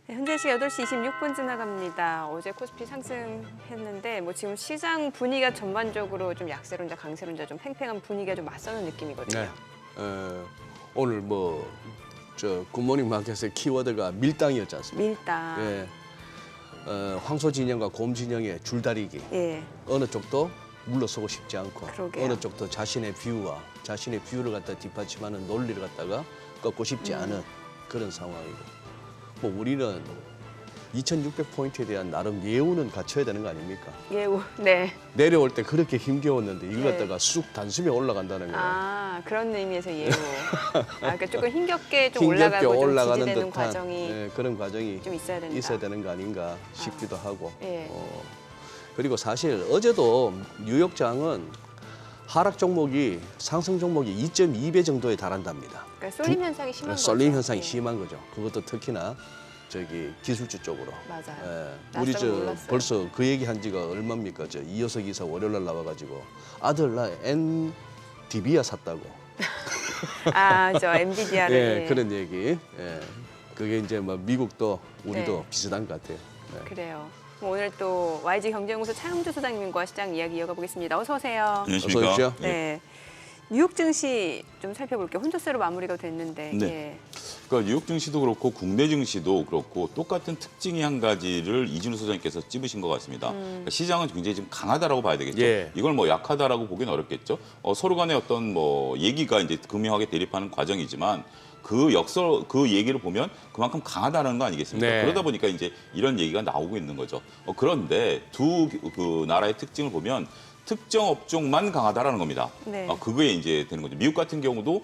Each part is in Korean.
네, 현재 시각 8시 26분 지나갑니다. 어제 코스피 상승했는데 뭐 지금 시장 분위기가 전반적으로 좀 약세론자, 강세론자 좀 팽팽한 분위기가 좀 맞서는 느낌이거든요. 네. 오늘 굿모닝 마켓의 키워드가 밀당이었지 않습니까? 밀당. 예. 황소 진영과 곰 진영의 줄다리기. 예. 어느 쪽도 물러서고 싶지 않고 그러게요. 어느 쪽도 자신의 뷰를 갖다 뒷받침하는 논리를 갖다가 꺾고 싶지 않은 그런 상황이고. 뭐 우리는 2,600포인트에 대한 나름 예우는 갖춰야 되는 거 아닙니까? 예우. 네. 내려올 때 그렇게 힘겨웠는데 이걸 네. 갖다가 쑥 단숨에 올라간다는 거예요. 아, 그런 의미에서 예우. 그러니까 조금 힘겹게 좀 힘겹게 올라가고 좀 올라가는 지지되는 듯한 과정이 그런 과정이 좀 있어야 된다. 있어야 되는 거 아닌가 싶기도 하고. 예. 그리고 사실 어제도 뉴욕장은 하락 종목이 상승 종목이 2.2배 정도에 달한답니다. 그러니까 쏠림 현상이 심한 거죠. 쏠림 현상이 예. 심한 거죠. 그것도 특히나 기술주 쪽으로. 맞아요. 우리 낯설고 몰랐어요. 벌써 그 얘기 한 지가 얼마입니까? 이효석 이사 월요일날 나와가지고 아들 나 엔디비아 샀다고. 아, 저 엔비디아를. 예, 그런 얘기. 예. 그게 이제 뭐 미국도 우리도 네. 비슷한 것 같아요. 네. 그래요. 오늘 또 YG경제연구소 차영주 소장님과 시장 이야기 이어가 보겠습니다. 어서 오세요. 어서 오십시오. 네. 뉴욕 증시 좀 살펴볼게요. 혼조세로 마무리가 됐는데. 네. 예. 그러니까 뉴욕 증시도 그렇고 국내 증시도 그렇고 똑같은 특징이 한 가지를 이진우 소장님께서 찝으신 것 같습니다. 그러니까 시장은 굉장히 좀 강하다라고 봐야 되겠죠. 예. 이걸 뭐 약하다라고 보기는 어렵겠죠. 서로 간의 어떤 뭐 얘기가 이제 극명하게 대립하는 과정이지만 그 얘기를 보면 그만큼 강하다는 거 아니겠습니까? 네. 그러다 보니까 이제 이런 얘기가 나오고 있는 거죠. 그런데 두 그 나라의 특징을 보면 특정 업종만 강하다라는 겁니다. 네. 그거에 이제 되는 거죠. 미국 같은 경우도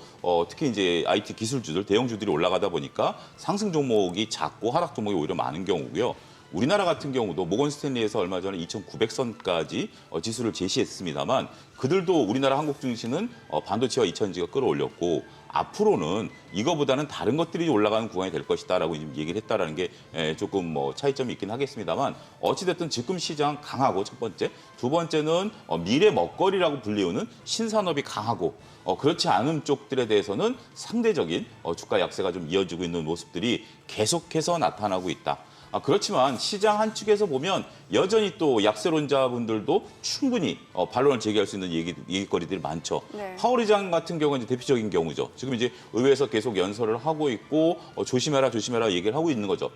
특히 이제 IT 기술주들, 대형주들이 올라가다 보니까 상승 종목이 작고 하락 종목이 오히려 많은 경우고요. 우리나라 같은 경우도 모건 스탠리에서 얼마 전에 2,900선까지 지수를 제시했습니다만 그들도 우리나라 한국 증시는 반도체와 2차전지가 끌어올렸고 앞으로는 이거보다는 다른 것들이 올라가는 구간이 될 것이다라고 얘기를 했다라는 게 조금 뭐 차이점이 있긴 하겠습니다만 어찌됐든 지금 시장 강하고 첫 번째, 두 번째는 미래 먹거리라고 불리우는 신산업이 강하고 그렇지 않은 쪽들에 대해서는 상대적인 주가 약세가 좀 이어지고 있는 모습들이 계속해서 나타나고 있다. 그렇지만 시장 한쪽에서 보면 여전히 또 약세론자분들도 충분히 반론을 제기할 수 있는 얘기거리들이 많죠. 네. 파월 의장 같은 경우는 이제 대표적인 경우죠. 지금 이제 의회에서 계속 연설을 하고 있고 조심해라 얘기를 하고 있는 거죠.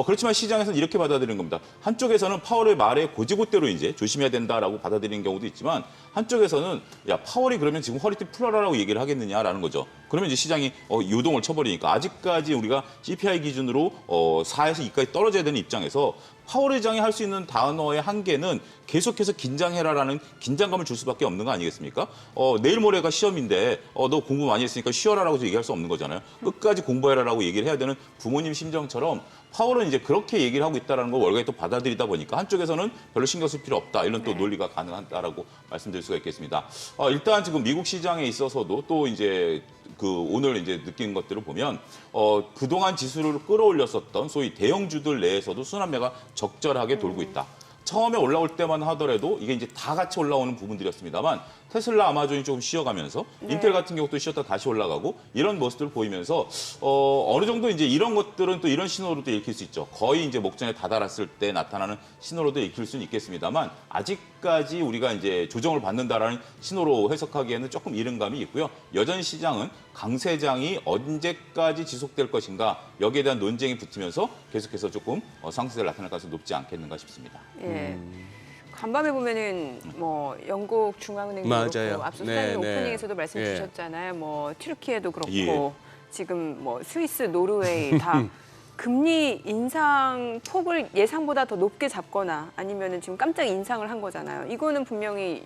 그렇지만 시장에서는 이렇게 받아들이는 겁니다. 한쪽에서는 파월의 말에 고지고대로 이제 조심해야 된다라고 받아들이는 경우도 있지만 한쪽에서는 야 파월이 그러면 지금 허리띠 풀어라라고 얘기를 하겠느냐라는 거죠. 그러면 이제 시장이 요동을 쳐버리니까 아직까지 우리가 CPI 기준으로 4에서 2까지 떨어져야 되는 입장에서 파월 의장이 할 수 있는 단어의 한계는 계속해서 긴장해라라는 긴장감을 줄 수밖에 없는 거 아니겠습니까? 내일 모레가 시험인데 너 공부 많이 했으니까 쉬어라라고 얘기할 수 없는 거잖아요. 끝까지 공부해라라고 얘기를 해야 되는 부모님 심정처럼 파월은 이제 그렇게 얘기를 하고 있다는 걸 월가에 또 받아들이다 보니까 한쪽에서는 별로 신경 쓸 필요 없다. 이런 또 논리가 가능하다라고 말씀드릴 수가 있겠습니다. 일단 지금 미국 시장에 있어서도 또 이제 오늘 이제 느낀 것들을 보면 그동안 지수를 끌어올렸었던 소위 대형주들 내에서도 순환매가 적절하게 돌고 있다. 처음에 올라올 때만 하더라도 이게 이제 다 같이 올라오는 부분들이었습니다만 테슬라, 아마존이 조금 쉬어가면서 인텔 같은 경우도 쉬었다 다시 올라가고 이런 모습들을 보이면서 어느 정도 이제 이런 것들은 또 이런 신호로도 읽힐 수 있죠. 거의 이제 목전에 다다랐을 때 나타나는 신호로도 읽힐 수는 있겠습니다만 아직까지 우리가 이제 조정을 받는다라는 신호로 해석하기에는 조금 이른 감이 있고요. 여전히 시장은 강세장이 언제까지 지속될 것인가 여기에 대한 논쟁이 붙으면서 계속해서 조금 상승세를 나타날 가능성이 높지 않겠는가 싶습니다. 예. 간밤에 보면은 뭐 영국 중앙은행도 맞아요. 그렇고 앞서 네, 사장님 네. 오프닝에서도 말씀 예. 주셨잖아요. 뭐 튀르키예도 그렇고 예. 지금 뭐 스위스, 노르웨이 다 금리 인상 폭을 예상보다 더 높게 잡거나 아니면은 지금 깜짝 인상을 한 거잖아요. 이거는 분명히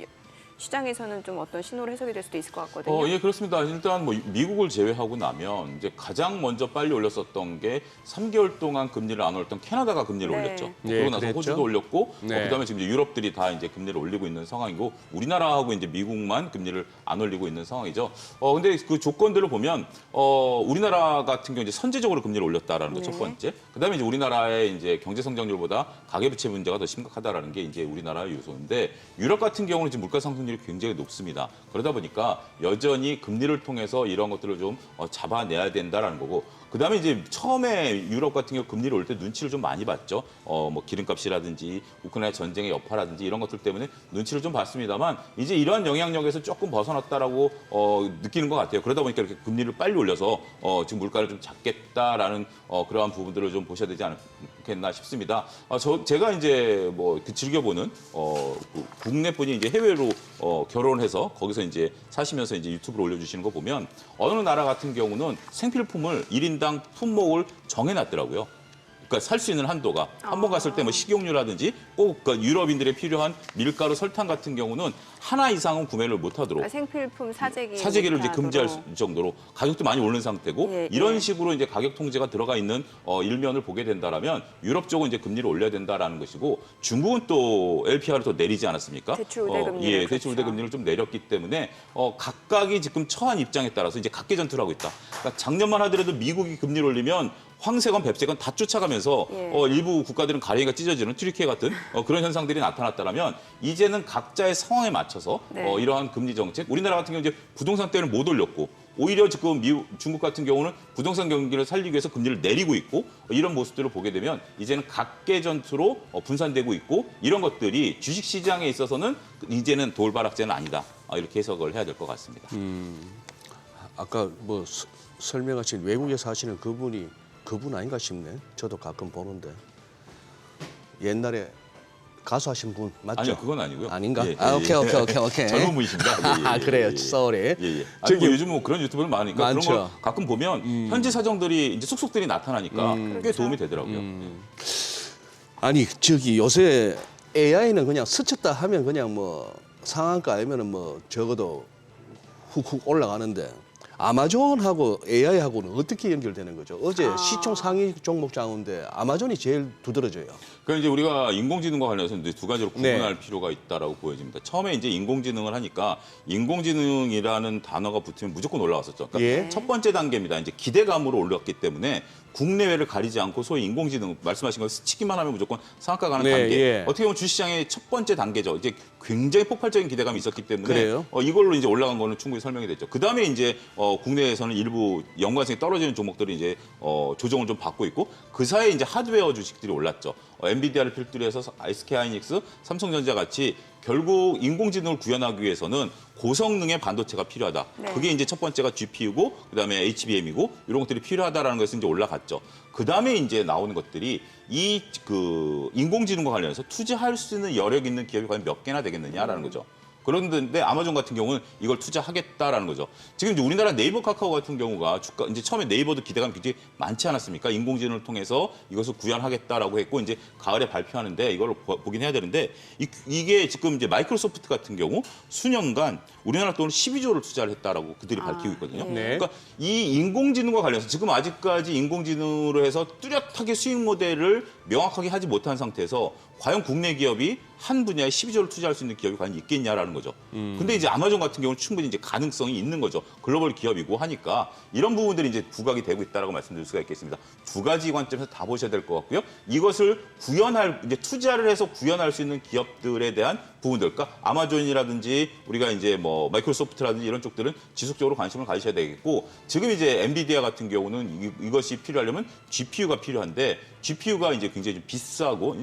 시장에서는 좀 어떤 신호로 해석이 될 수도 있을 것 같거든요. 예, 그렇습니다. 일단 뭐 미국을 제외하고 나면 이제 가장 먼저 빨리 올렸었던 게 3개월 동안 금리를 안 올렸던 캐나다가 금리를 네. 올렸죠. 예, 그러고 나서 그랬죠. 호주도 올렸고 네. 그다음에 지금 이제 유럽들이 다 이제 금리를 올리고 있는 상황이고 우리나라하고 이제 미국만 금리를 안 올리고 있는 상황이죠. 근데 그 조건들을 보면 우리나라 같은 경우 이제 선제적으로 금리를 올렸다라는 거 첫 네. 번째. 그다음에 이제 우리나라의 이제 경제 성장률보다 가계부채 문제가 더 심각하다라는 게 이제 우리나라의 요소인데 유럽 같은 경우는 지금 물가 상승률이 굉장히 높습니다. 그러다 보니까 여전히 금리를 통해서 이런 것들을 좀 잡아내야 된다라는 거고 그다음에 이제 처음에 유럽 같은 경우 금리를 올 때 눈치를 좀 많이 봤죠. 뭐 기름값이라든지 우크라이나 전쟁의 여파라든지 이런 것들 때문에 눈치를 좀 봤습니다만 이제 이러한 영향력에서 조금 벗어났다라고 느끼는 것 같아요. 그러다 보니까 이렇게 금리를 빨리 올려서 지금 물가를 좀 잡겠다라는 그러한 부분들을 좀 보셔야 되지 않겠나 싶습니다. 제가 이제 뭐 즐겨보는 국내 분이 이제 해외로 결혼해서 거기서 이제 사시면서 이제 유튜브로 올려주시는 거 보면 어느 나라 같은 경우는 생필품을 1인당 품목을 정해놨더라고요. 그러니까 살 수 있는 한도가 한 번 갔을 때 뭐 식용유라든지 꼭 그 유럽인들의 필요한 밀가루, 설탕 같은 경우는 하나 이상은 구매를 못하도록 그러니까 생필품 사재기를 이제 금지할 정도로 가격도 많이 오른 상태고 예, 이런 예. 식으로 이제 가격 통제가 들어가 있는 일면을 보게 된다라면 유럽 쪽은 이제 금리를 올려야 된다라는 것이고 중국은 또 LPR을 또 내리지 않았습니까? 대출 우대 금리를, 예, 그렇죠. 대출 우대 금리를 좀 내렸기 때문에 각각이 지금 처한 입장에 따라서 이제 각계 전투를 하고 있다. 그러니까 작년만 하더라도 미국이 금리를 올리면 황세건, 뱁새건 다 쫓아가면서 예. 일부 국가들은 가랭이가 찢어지는 튀르키예 같은 그런 현상들이 나타났다면 이제는 각자의 상황에 맞춰서 네. 이러한 금리 정책, 우리나라 같은 경우 이제 부동산 때는 못 올렸고 오히려 지금 중국 같은 경우는 부동산 경기를 살리기 위해서 금리를 내리고 있고 이런 모습들을 보게 되면 이제는 각계 전투로 분산되고 있고 이런 것들이 주식 시장에 있어서는 이제는 돌바락제는 아니다. 이렇게 해석을 해야 될 것 같습니다. 아까 뭐 설명하신 외국에 사시는 그분 아닌가 싶네. 저도 가끔 보는데 옛날에 가수 하신 분 맞죠? 아니요, 그건 아니고요. 아닌가? 예, 아, 예, 오케이. 예. 젊은 분이십니다. 아, 그래요. 쏘리. 예. 아니, 뭐 요즘 뭐 그런 유튜브를 많으니까 많죠. 그런 걸 가끔 보면 현지 사정들이 이제 속속들이 나타나니까 꽤 그렇죠. 도움이 되더라고요. 아니 저기 요새 AI는 그냥 스쳤다 하면 그냥 뭐 상한가 아니면은 뭐 적어도 훅훅 올라가는데 아마존하고 AI하고는 어떻게 연결되는 거죠? 어제 시총 상위 종목 장인데 아마존이 제일 두드러져요. 그러니까 이제 우리가 인공지능과 관련해서 이제 두 가지로 구분할 네. 필요가 있다라고 보여집니다. 처음에 이제 인공지능을 하니까 인공지능이라는 단어가 붙으면 무조건 올라왔었죠. 그러니까 예. 첫 번째 단계입니다. 이제 기대감으로 올랐기 때문에 국내외를 가리지 않고 소위 인공지능 말씀하신 거 스치기만 하면 무조건 상한가 가는 네, 단계. 예. 어떻게 보면 주시장의 첫 번째 단계죠. 이제 굉장히 폭발적인 기대감이 있었기 때문에 그래요? 이걸로 이제 올라간 거는 충분히 설명이 됐죠. 그 다음에 이제 국내에서는 일부 연관성이 떨어지는 종목들이 이제 조정을 좀 받고 있고 그 사이에 이제 하드웨어 주식들이 올랐죠. 엔비디아를 필두로 해서 SK하이닉스, 삼성전자 같이 결국 인공지능을 구현하기 위해서는 고성능의 반도체가 필요하다. 네. 그게 이제 첫 번째가 GPU고 그다음에 HBM이고 이런 것들이 필요하다라는 것에서 이제 올라갔죠. 그다음에 이제 나오는 것들이 이 인공지능과 관련해서 투자할 수 있는 여력 있는 기업이 과연 몇 개나 되겠느냐라는 거죠. 그런데 아마존 같은 경우는 이걸 투자하겠다라는 거죠. 지금 이제 우리나라 네이버 카카오 같은 경우가 주가 이제 처음에 네이버도 기대감이 굉장히 많지 않았습니까? 인공지능을 통해서 이것을 구현하겠다라고 했고 이제 가을에 발표하는데 이걸 보긴 해야 되는데 이게 지금 이제 마이크로소프트 같은 경우 수년간 우리나라 돈을 12조를 투자를 했다라고 그들이 밝히고 있거든요. 네. 그러니까 이 인공지능과 관련해서 지금 아직까지 인공지능으로 해서 뚜렷하게 수익 모델을 명확하게 하지 못한 상태에서 과연 국내 기업이 한 분야에 12조를 투자할 수 있는 기업이 과연 있겠냐라는 거죠. 근데 이제 아마존 같은 경우는 충분히 이제 가능성이 있는 거죠. 글로벌 기업이고 하니까 이런 부분들이 이제 부각이 되고 있다라고 말씀드릴 수가 있겠습니다. 두 가지 관점에서 다 보셔야 될 것 같고요. 이것을 이제 투자를 해서 구현할 수 있는 기업들에 대한 부분들, 그러니까 아마존이라든지 우리가 이제 뭐 마이크로소프트라든지 이런 쪽들은 지속적으로 관심을 가지셔야 되겠고 지금 이제 엔비디아 같은 경우는 이것이 필요하려면 GPU가 필요한데 GPU가 이제 굉장히 좀 비싸고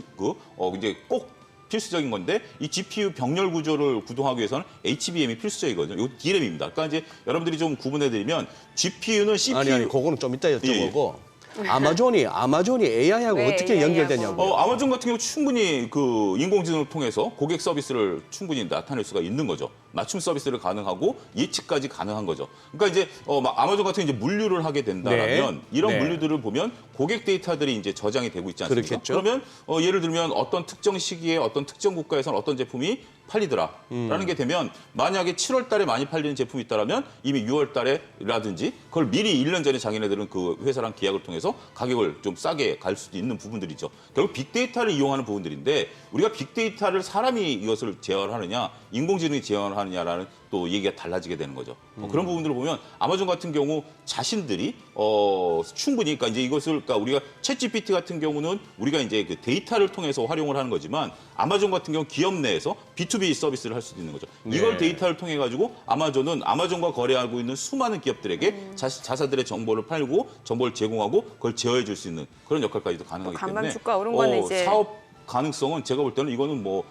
이제 꼭 필수적인 건데 이 GPU 병렬 구조를 구동하기 위해서는 HBM이 필수적이거든요. 이거 DRAM입니다. 그러니까 이제 여러분들이 좀 구분해드리면 GPU는 CPU 아니 그거는 좀 이따 여쭤보고 아마존이 AI하고 왜 어떻게 AI하고. 연결되냐고. 아마존 같은 경우 충분히 그 인공지능을 통해서 고객 서비스를 충분히 나타낼 수가 있는 거죠. 맞춤 서비스를 가능하고 예측까지 가능한 거죠. 그러니까 이제 아마존 같은 이제 물류를 하게 된다면 네. 이런 네. 물류들을 보면 고객 데이터들이 이제 저장이 되고 있지 않습니까? 그렇겠죠. 그러면 예를 들면 어떤 특정 시기에 어떤 특정 국가에서는 어떤 제품이 팔리더라라는 게 되면 만약에 7월 달에 많이 팔리는 제품이 있다라면 이미 6월 달에라든지 그걸 미리 1년 전에 자기네들은 그 회사랑 계약을 통해서 가격을 좀 싸게 갈 수도 있는 부분들이죠. 결국 빅데이터를 이용하는 부분들인데 우리가 빅데이터를 사람이 이것을 제어하느냐 인공지능이 제어하느냐라는 또 또 얘기가 달라지게 되는 거죠. 그런 부분들을 보면 아마존 같은 경우 자신들이 충분히 그러니까 이제 이것을 그러니까 우리가 챗GPT 같은 경우는 우리가 이제 그 데이터를 통해서 활용을 하는 거지만 아마존 같은 경우 기업 내에서 B2B 서비스를 할 수도 있는 거죠. 이걸 데이터를 통해 가지고 아마존은 아마존과 거래하고 있는 수많은 기업들에게 자사들의 정보를 팔고 정보를 제공하고 그걸 제어해 줄 수 있는 그런 역할까지도 가능하기 간밤 때문에 주가 오른 거는 이제 사업 가능성은 제가 볼 때는 이거는 뭐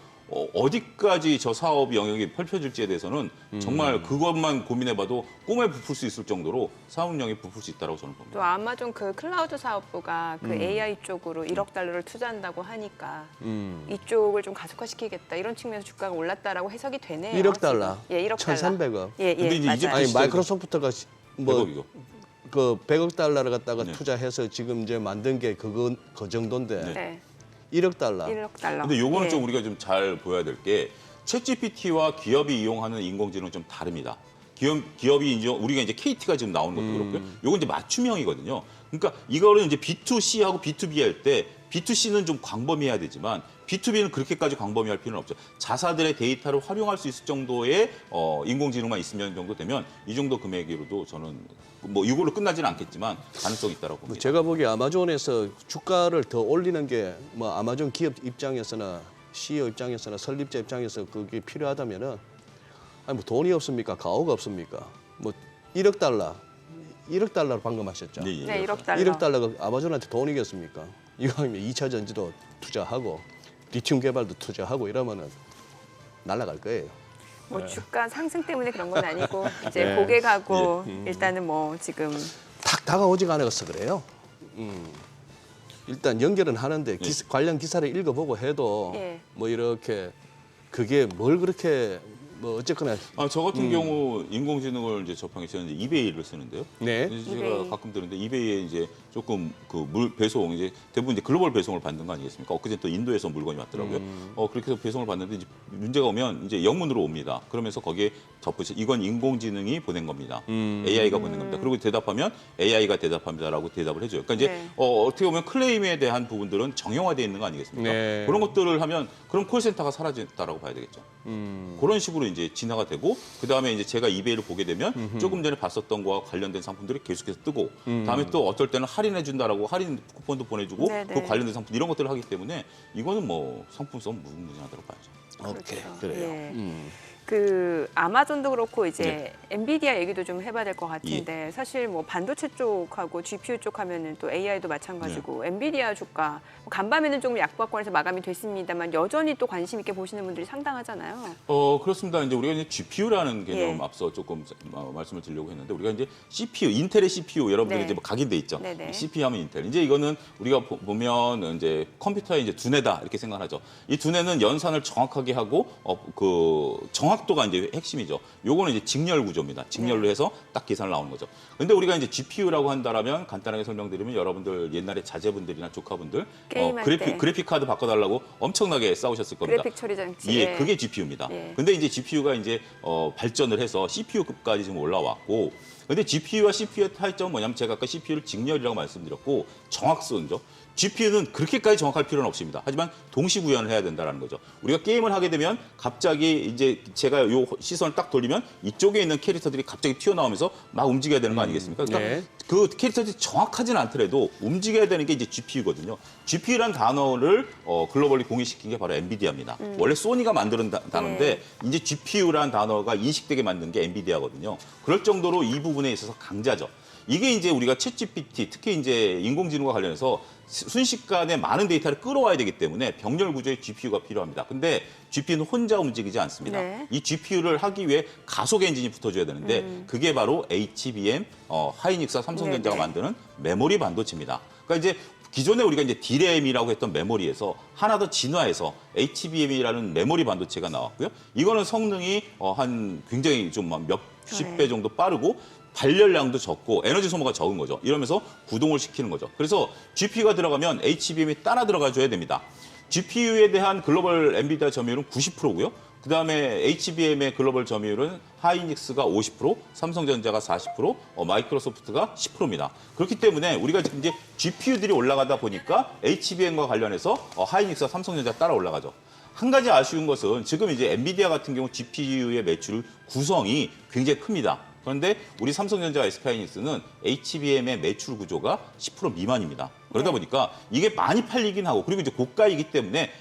어디까지 저 사업 영역이 펼쳐질지에 대해서는 정말 그것만 고민해봐도 꿈에 부풀 수 있을 정도로 사업력이 부풀 수 있다고 저는 봅니다. 또 아마존 그 클라우드 사업부가 그 AI 쪽으로 1억 달러를 투자한다고 하니까 이쪽을 좀 가속화시키겠다 이런 측면에서 주가가 올랐다라고 해석이 되네요. 1억 달러. 지금. 예, 1억 달러. 1,300억. 예, 근데 이제 맞아요. 이집트 아니 시장- 마이크로소프트가 뭐 100억이요. 그 100억 달러를 갖다가 네. 투자해서 지금 이제 만든 게 그 정도인데 네, 1억 달러. 1억 달러. 근데 요거는 예. 좀 우리가 좀 잘 보여야 될 게 챗GPT와 기업이 이용하는 인공지능은 좀 다릅니다. 기업이 이제 우리가 이제 KT가 지금 나오는 것도 그렇고요. 요건 이제 맞춤형이거든요. 그러니까 이거를 이제 B2C하고 B2B 할 때 B2C는 좀 광범위해야 되지만 B2B는 그렇게까지 광범위할 필요는 없죠. 자사들의 데이터를 활용할 수 있을 정도의 인공지능만 있으면 정도 되면 이 정도 금액으로도 저는 뭐 이걸로 끝나지는 않겠지만 가능성이 있다고 봅니다. 제가 보기에 아마존에서 주가를 더 올리는 게 뭐 아마존 기업 입장에서나 CEO 입장에서나 설립자 입장에서 그게 필요하다면은 아니 뭐 돈이 없습니까? 가오가 없습니까? 뭐 1억 달러 방금 하셨죠? 네, 네, 1억 달러. 1억 달러가 아마존한테 돈이겠습니까? 이거 하면 2차 전지도 투자하고 리튬 개발도 투자하고 이러면은 날아갈 거예요. 뭐 주가 상승 때문에 그런 건 아니고 이제 네. 고객하고 일단은 뭐 지금 탁 다가오지가 않아서 그래요. 일단 연결은 하는데 관련 기사를 읽어보고 해도 예. 뭐 이렇게 그게 뭘 그렇게 뭐 어쨌거나 저 같은 경우 인공지능을 이제 접하기 시작했는데 이베이를 쓰는데요. 네. 그래서 제가 이베이. 가끔 들은데 이베이에 이제 조금 그 물 배송 이제 대부분 이제 글로벌 배송을 받는 거 아니겠습니까? 엊그제 또 인도에서 물건이 왔더라고요. 그렇게 해서 배송을 받는데 이제 문제가 오면 이제 영문으로 옵니다. 그러면서 거기에 덧붙여 이건 인공지능이 보낸 겁니다. AI가 보낸 겁니다. 그리고 대답하면 AI가 대답합니다라고 대답을 해줘요. 그러니까 이제 네. 어떻게 보면 클레임에 대한 부분들은 정형화되어 있는 거 아니겠습니까? 네. 그런 것들을 하면 그럼 콜센터가 사라졌다라고 봐야 되겠죠. 그런 식으로 이제 진화가 되고 그 다음에 이제 제가 이베이를 보게 되면 조금 전에 봤었던 거와 관련된 상품들이 계속해서 뜨고 다음에 또 어떨 때는 할인해 준다라고 할인 쿠폰도 보내주고 네네. 그 관련된 상품 이런 것들을 하기 때문에 이거는 뭐 상품성 무궁무진하다고 봐야죠. 오케이 그렇죠. 그래요. 예. 그 아마존도 그렇고 이제 엔비디아 얘기도 좀 해봐야 될 것 같은데 사실 뭐 반도체 쪽하고 GPU 쪽 하면은 또 AI도 마찬가지고 엔비디아 주가 뭐 간밤에는 조금 약보합권에서 마감이 됐습니다만 여전히 또 관심 있게 보시는 분들이 상당하잖아요. 그렇습니다. 이제 우리가 이제 GPU라는 개념 예. 앞서 조금 말씀을 드리려고 했는데 우리가 이제 CPU, 인텔의 CPU 여러분들이 네. 이제 뭐 각인돼 있죠. 네네. CPU 하면 인텔. 이제 이거는 우리가 보면 이제 컴퓨터의 이제 두뇌다 이렇게 생각하죠. 이 두뇌는 연산을 정확하게 하고 그 정확도가 이제 핵심이죠. 요거는 이제 직렬 구조입니다. 직렬로 해서 딱 계산을 나오는 거죠. 근데 우리가 이제 GPU라고 한다라면 간단하게 설명드리면 여러분들 옛날에 자제분들이나 조카분들 게임할 때. 그래픽 카드 바꿔달라고 엄청나게 싸우셨을 겁니다. 그래픽 처리 장치. 예, 그게 GPU입니다. 예. 근데 이제 GPU가 이제 발전을 해서 CPU급까지 지금 올라왔고, 근데 GPU와 CPU의 차이점은 뭐냐면 제가 아까 CPU를 직렬이라고 말씀드렸고 정확성이죠. GPU는 그렇게까지 정확할 필요는 없습니다. 하지만 동시 구현을 해야 된다는 거죠. 우리가 게임을 하게 되면 갑자기 이제 제가 요 시선을 딱 돌리면 이쪽에 있는 캐릭터들이 갑자기 튀어나오면서 막 움직여야 되는 거 아니겠습니까? 그러니까 네. 그 캐릭터들이 정확하지는 않더라도 움직여야 되는 게 이제 GPU거든요. GPU라는 단어를 글로벌리 공유시킨 게 바로 엔비디아입니다. 원래 소니가 만드는 단어인데 이제 GPU라는 단어가 인식되게 만든 게 엔비디아거든요. 그럴 정도로 이 부분에 있어서 강자죠. 이게 이제 우리가 챗GPT, 특히 이제 인공지능과 관련해서 순식간에 많은 데이터를 끌어와야 되기 때문에 병렬 구조의 GPU가 필요합니다. 근데 GPU는 혼자 움직이지 않습니다. 네. 이 GPU를 하기 위해 가속 엔진이 붙어줘야 되는데 그게 바로 HBM, 하이닉스와 삼성전자가 네네. 만드는 메모리 반도체입니다. 그러니까 이제 기존에 우리가 이제 D램이라고 했던 메모리에서 하나 더 진화해서 HBM이라는 메모리 반도체가 나왔고요. 이거는 성능이 한 굉장히 좀 몇십 배 정도 빠르고 발열량도 적고 에너지 소모가 적은 거죠. 이러면서 구동을 시키는 거죠. 그래서 GPU가 들어가면 HBM이 따라 들어가줘야 됩니다. GPU에 대한 글로벌 엔비디아 점유율은 90%고요. 그다음에 HBM의 글로벌 점유율은 하이닉스가 50%, 삼성전자가 40%, 마이크로소프트가 10%입니다. 그렇기 때문에 우리가 지금 이제 GPU들이 올라가다 보니까 HBM과 관련해서 하이닉스와 삼성전자 따라 올라가죠. 한 가지 아쉬운 것은 지금 이제 엔비디아 같은 경우 GPU의 매출 구성이 굉장히 큽니다. 그런데 우리 삼성전자 SK하이닉스는 HBM의 매출 구조가 10% 미만입니다. 그러다 보니까 이게 많이 팔리긴 하고 그리고 이제 고가이기 때문에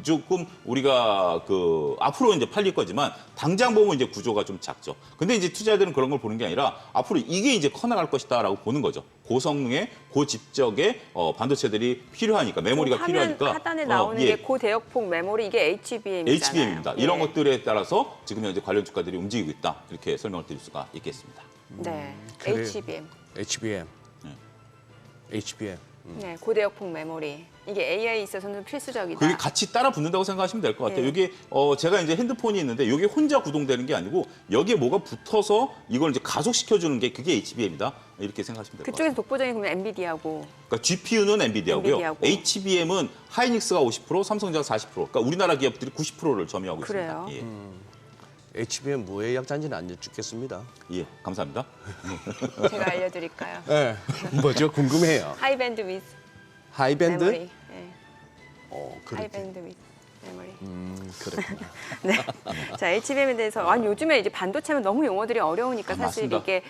조금 우리가 그 앞으로 이제 팔릴 거지만 당장 보면 이제 구조가 좀 작죠. 근데 이제 투자자들은 그런 걸 보는 게 아니라 앞으로 이게 이제 커나갈 것이다라고 보는 거죠. 고성능의 고집적의 반도체들이 필요하니까 메모리가 화면 필요하니까 하단에 나오는 예. 게 고대역폭 메모리 이게 HBM이잖아요. HBM입니다. 이런 것들에 따라서 지금 현재 관련 주가들이 움직이고 있다. 이렇게 설명을 드릴 수가 있겠습니다. 네, 그래요. HBM. HBM. 네. HBM. 네, 고대역폭 메모리. 이게 AI에 있어서는 필수적이다. 그게 같이 따라 붙는다고 생각하시면 될 것 같아요. 예. 이게 제가 이제 핸드폰이 있는데 이게 혼자 구동되는 게 아니고 여기에 뭐가 붙어서 이걸 이제 가속시켜주는 게 그게 HBM이다. 이렇게 생각하시면 될 것 같아요. 그쪽에서 독보적인 그러면 엔비디아고. 그러니까 GPU는 엔비디아고요. 엔비디아고. HBM은 하이닉스가 50%, 삼성전자 40%. 그러니까 우리나라 기업들이 90%를 점유하고 그래요? 있습니다. HBM 뭐의 약자인지는 안 여쭙겠습니다. 예, 감사합니다. 제가 알려드릴까요? 네. 뭐죠? 궁금해요. 하이밴드 위스 하이밴드? 메모리. 네, 그렇게. 하이밴드 위스 메모리. 그렇구나. 네. 자, HBM에 대해서 아니 요즘에 이제 반도체는 너무 용어들이 어려우니까 사실 맞습니다. 이게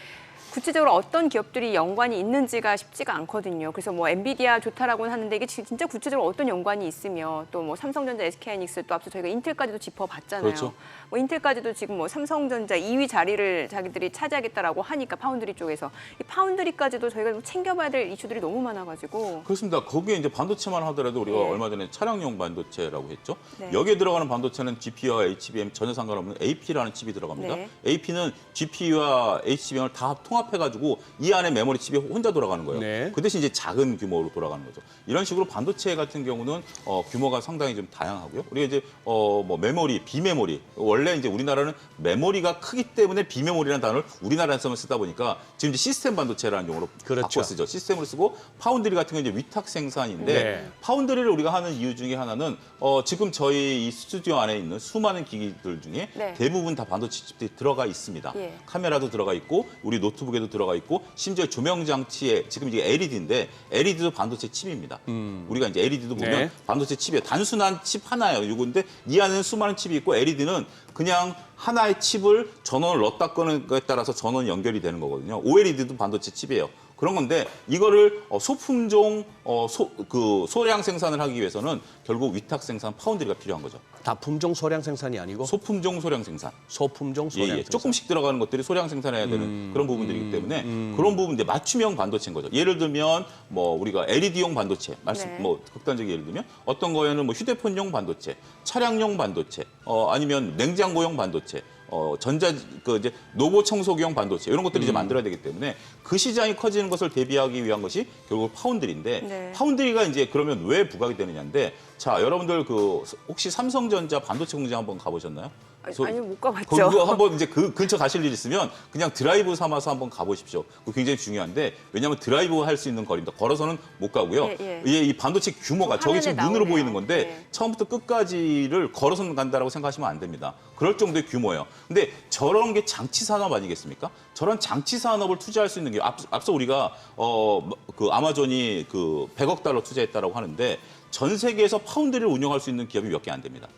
구체적으로 어떤 기업들이 연관이 있는지가 쉽지가 않거든요. 그래서 뭐 엔비디아 좋다라고는 하는데 이게 진짜 구체적으로 어떤 연관이 있으며 또 뭐 삼성전자, SK하이닉스 또 앞서 저희가 인텔까지도 짚어봤잖아요. 그렇죠. 뭐 인텔까지도 지금 뭐 삼성전자 2위 자리를 자기들이 차지하겠다라고 하니까 파운드리 쪽에서 이 파운드리까지도 저희가 좀 챙겨봐야 될 이슈들이 너무 많아가지고. 그렇습니다. 거기에 이제 반도체만 하더라도 우리가 예. 얼마 전에 차량용 반도체라고 했죠. 네. 여기에 들어가는 반도체는 GPU와 HBM 전혀 상관없는 AP라는 칩이 들어갑니다. 네. AP는 GPU와 HBM을 다 통합해가지고 이 안에 메모리 칩이 혼자 돌아가는 거예요. 네. 그 대신 이제 작은 규모로 돌아가는 거죠. 이런 식으로 반도체 같은 경우는 규모가 상당히 좀 다양하고요. 우리가 이제 뭐 메모리, 비메모리 원래 이제 우리나라는 메모리가 크기 때문에 비메모리라는 단어를 우리나라에서만 쓰다 보니까 지금 이제 시스템 반도체라는 용어로 그렇죠. 바꿔 쓰죠. 시스템으로 쓰고 파운드리 같은 건 이제 위탁 생산인데 네. 파운드리를 우리가 하는 이유 중에 하나는 지금 저희 이 스튜디오 안에 있는 수많은 기기들 중에 네. 대부분 다 반도체 칩들이 들어가 있습니다. 예. 카메라도 들어가 있고 우리 노트북에도 들어가 있고 심지어 조명 장치에 지금 이게 LED인데 LED도 반도체 칩입니다. 우리가 이제 LED도 보면 네. 반도체 칩이에요. 단순한 칩 하나예요. 이건데 이 안에는 수많은 칩이 있고 LED는 그냥 하나의 칩을 전원을 넣었다 끄는 거에 따라서 전원이 연결이 되는 거거든요. OLED도 반도체 칩이에요. 그런 건데 이거를 소품종 소량 생산을 하기 위해서는 결국 위탁 생산 파운드리가 필요한 거죠. 다품종 소량 생산이 아니고 소품종 소량 생산. 소품종 소량 생산. 조금씩 들어가는 것들이 소량 생산해야 되는 그런 부분들이기 때문에 그런 부분인데 맞춤형 반도체인 거죠. 예를 들면 뭐 우리가 LED용 반도체, 네. 뭐 극단적인 예를 들면 어떤 거에는 뭐 휴대폰용 반도체, 차량용 반도체, 아니면 냉장고용 반도체. 이제 노고 청소기용 반도체 이런 것들을 이제 만들어야 되기 때문에 그 시장이 커지는 것을 대비하기 위한 것이 결국 파운드리인데 네. 파운드리가 이제 그러면 왜 부각이 되느냐인데 자 여러분들 혹시 삼성전자 반도체 공장 한번 가보셨나요? 아니 못 가봤죠. 그거 한번 이제 그 근처 가실 일 있으면 그냥 드라이브 삼아서 한번 가보십시오. 그거 굉장히 중요한데 왜냐하면 드라이브 할 수 있는 거리입니다. 걸어서는 못 가고요. 예. 이 반도체 규모가 저기 지금 화면에 눈으로 나오네요. 보이는 건데 예. 처음부터 끝까지를 걸어서 간다라고 생각하시면 안 됩니다. 그럴 정도의 규모예요. 근데 저런 게 장치 산업 아니겠습니까? 저런 장치 산업을 투자할 수 있는 게 앞서 우리가 그 아마존이 그 100억 달러 투자했다라고 하는데 전 세계에서 파운드리를 운영할 수 있는 기업이 몇 개 안 됩니다.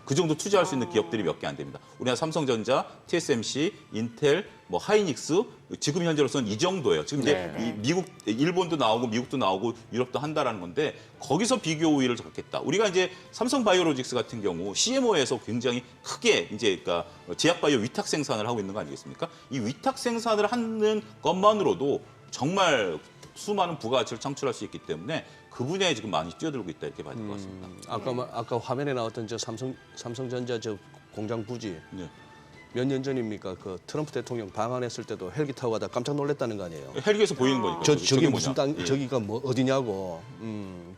그 정도 투자할 수 있는 기업들이 몇 개 안 됩니다. 우리나라 삼성전자, TSMC, 인텔, 뭐 하이닉스 지금 현재로서는 이 정도예요. 지금 이제 네. 일본도 나오고 미국도 나오고 유럽도 한다라는 건데 거기서 비교 우위를 갖겠다. 우리가 이제 삼성바이오로직스 같은 경우 CMO에서 굉장히 크게 이제 그러니까 제약바이오 위탁 생산을 하고 있는 거 아니겠습니까? 이 위탁 생산을 하는 것만으로도 정말 수많은 부가가치를 창출할 수 있기 때문에 그 분야에 지금 많이 뛰어들고 있다 이렇게 봐야 될 것 같습니다. 아까 화면에 나왔던 저 삼성전자 저 공장 부지 네. 몇 년 전입니까? 그 트럼프 대통령 방한했을 때도 헬기 타고 가다 깜짝 놀랐다는 거 아니에요? 헬기에서 보이는 거니까. 저기 무슨 땅, 예. 저기가 뭐 어디냐고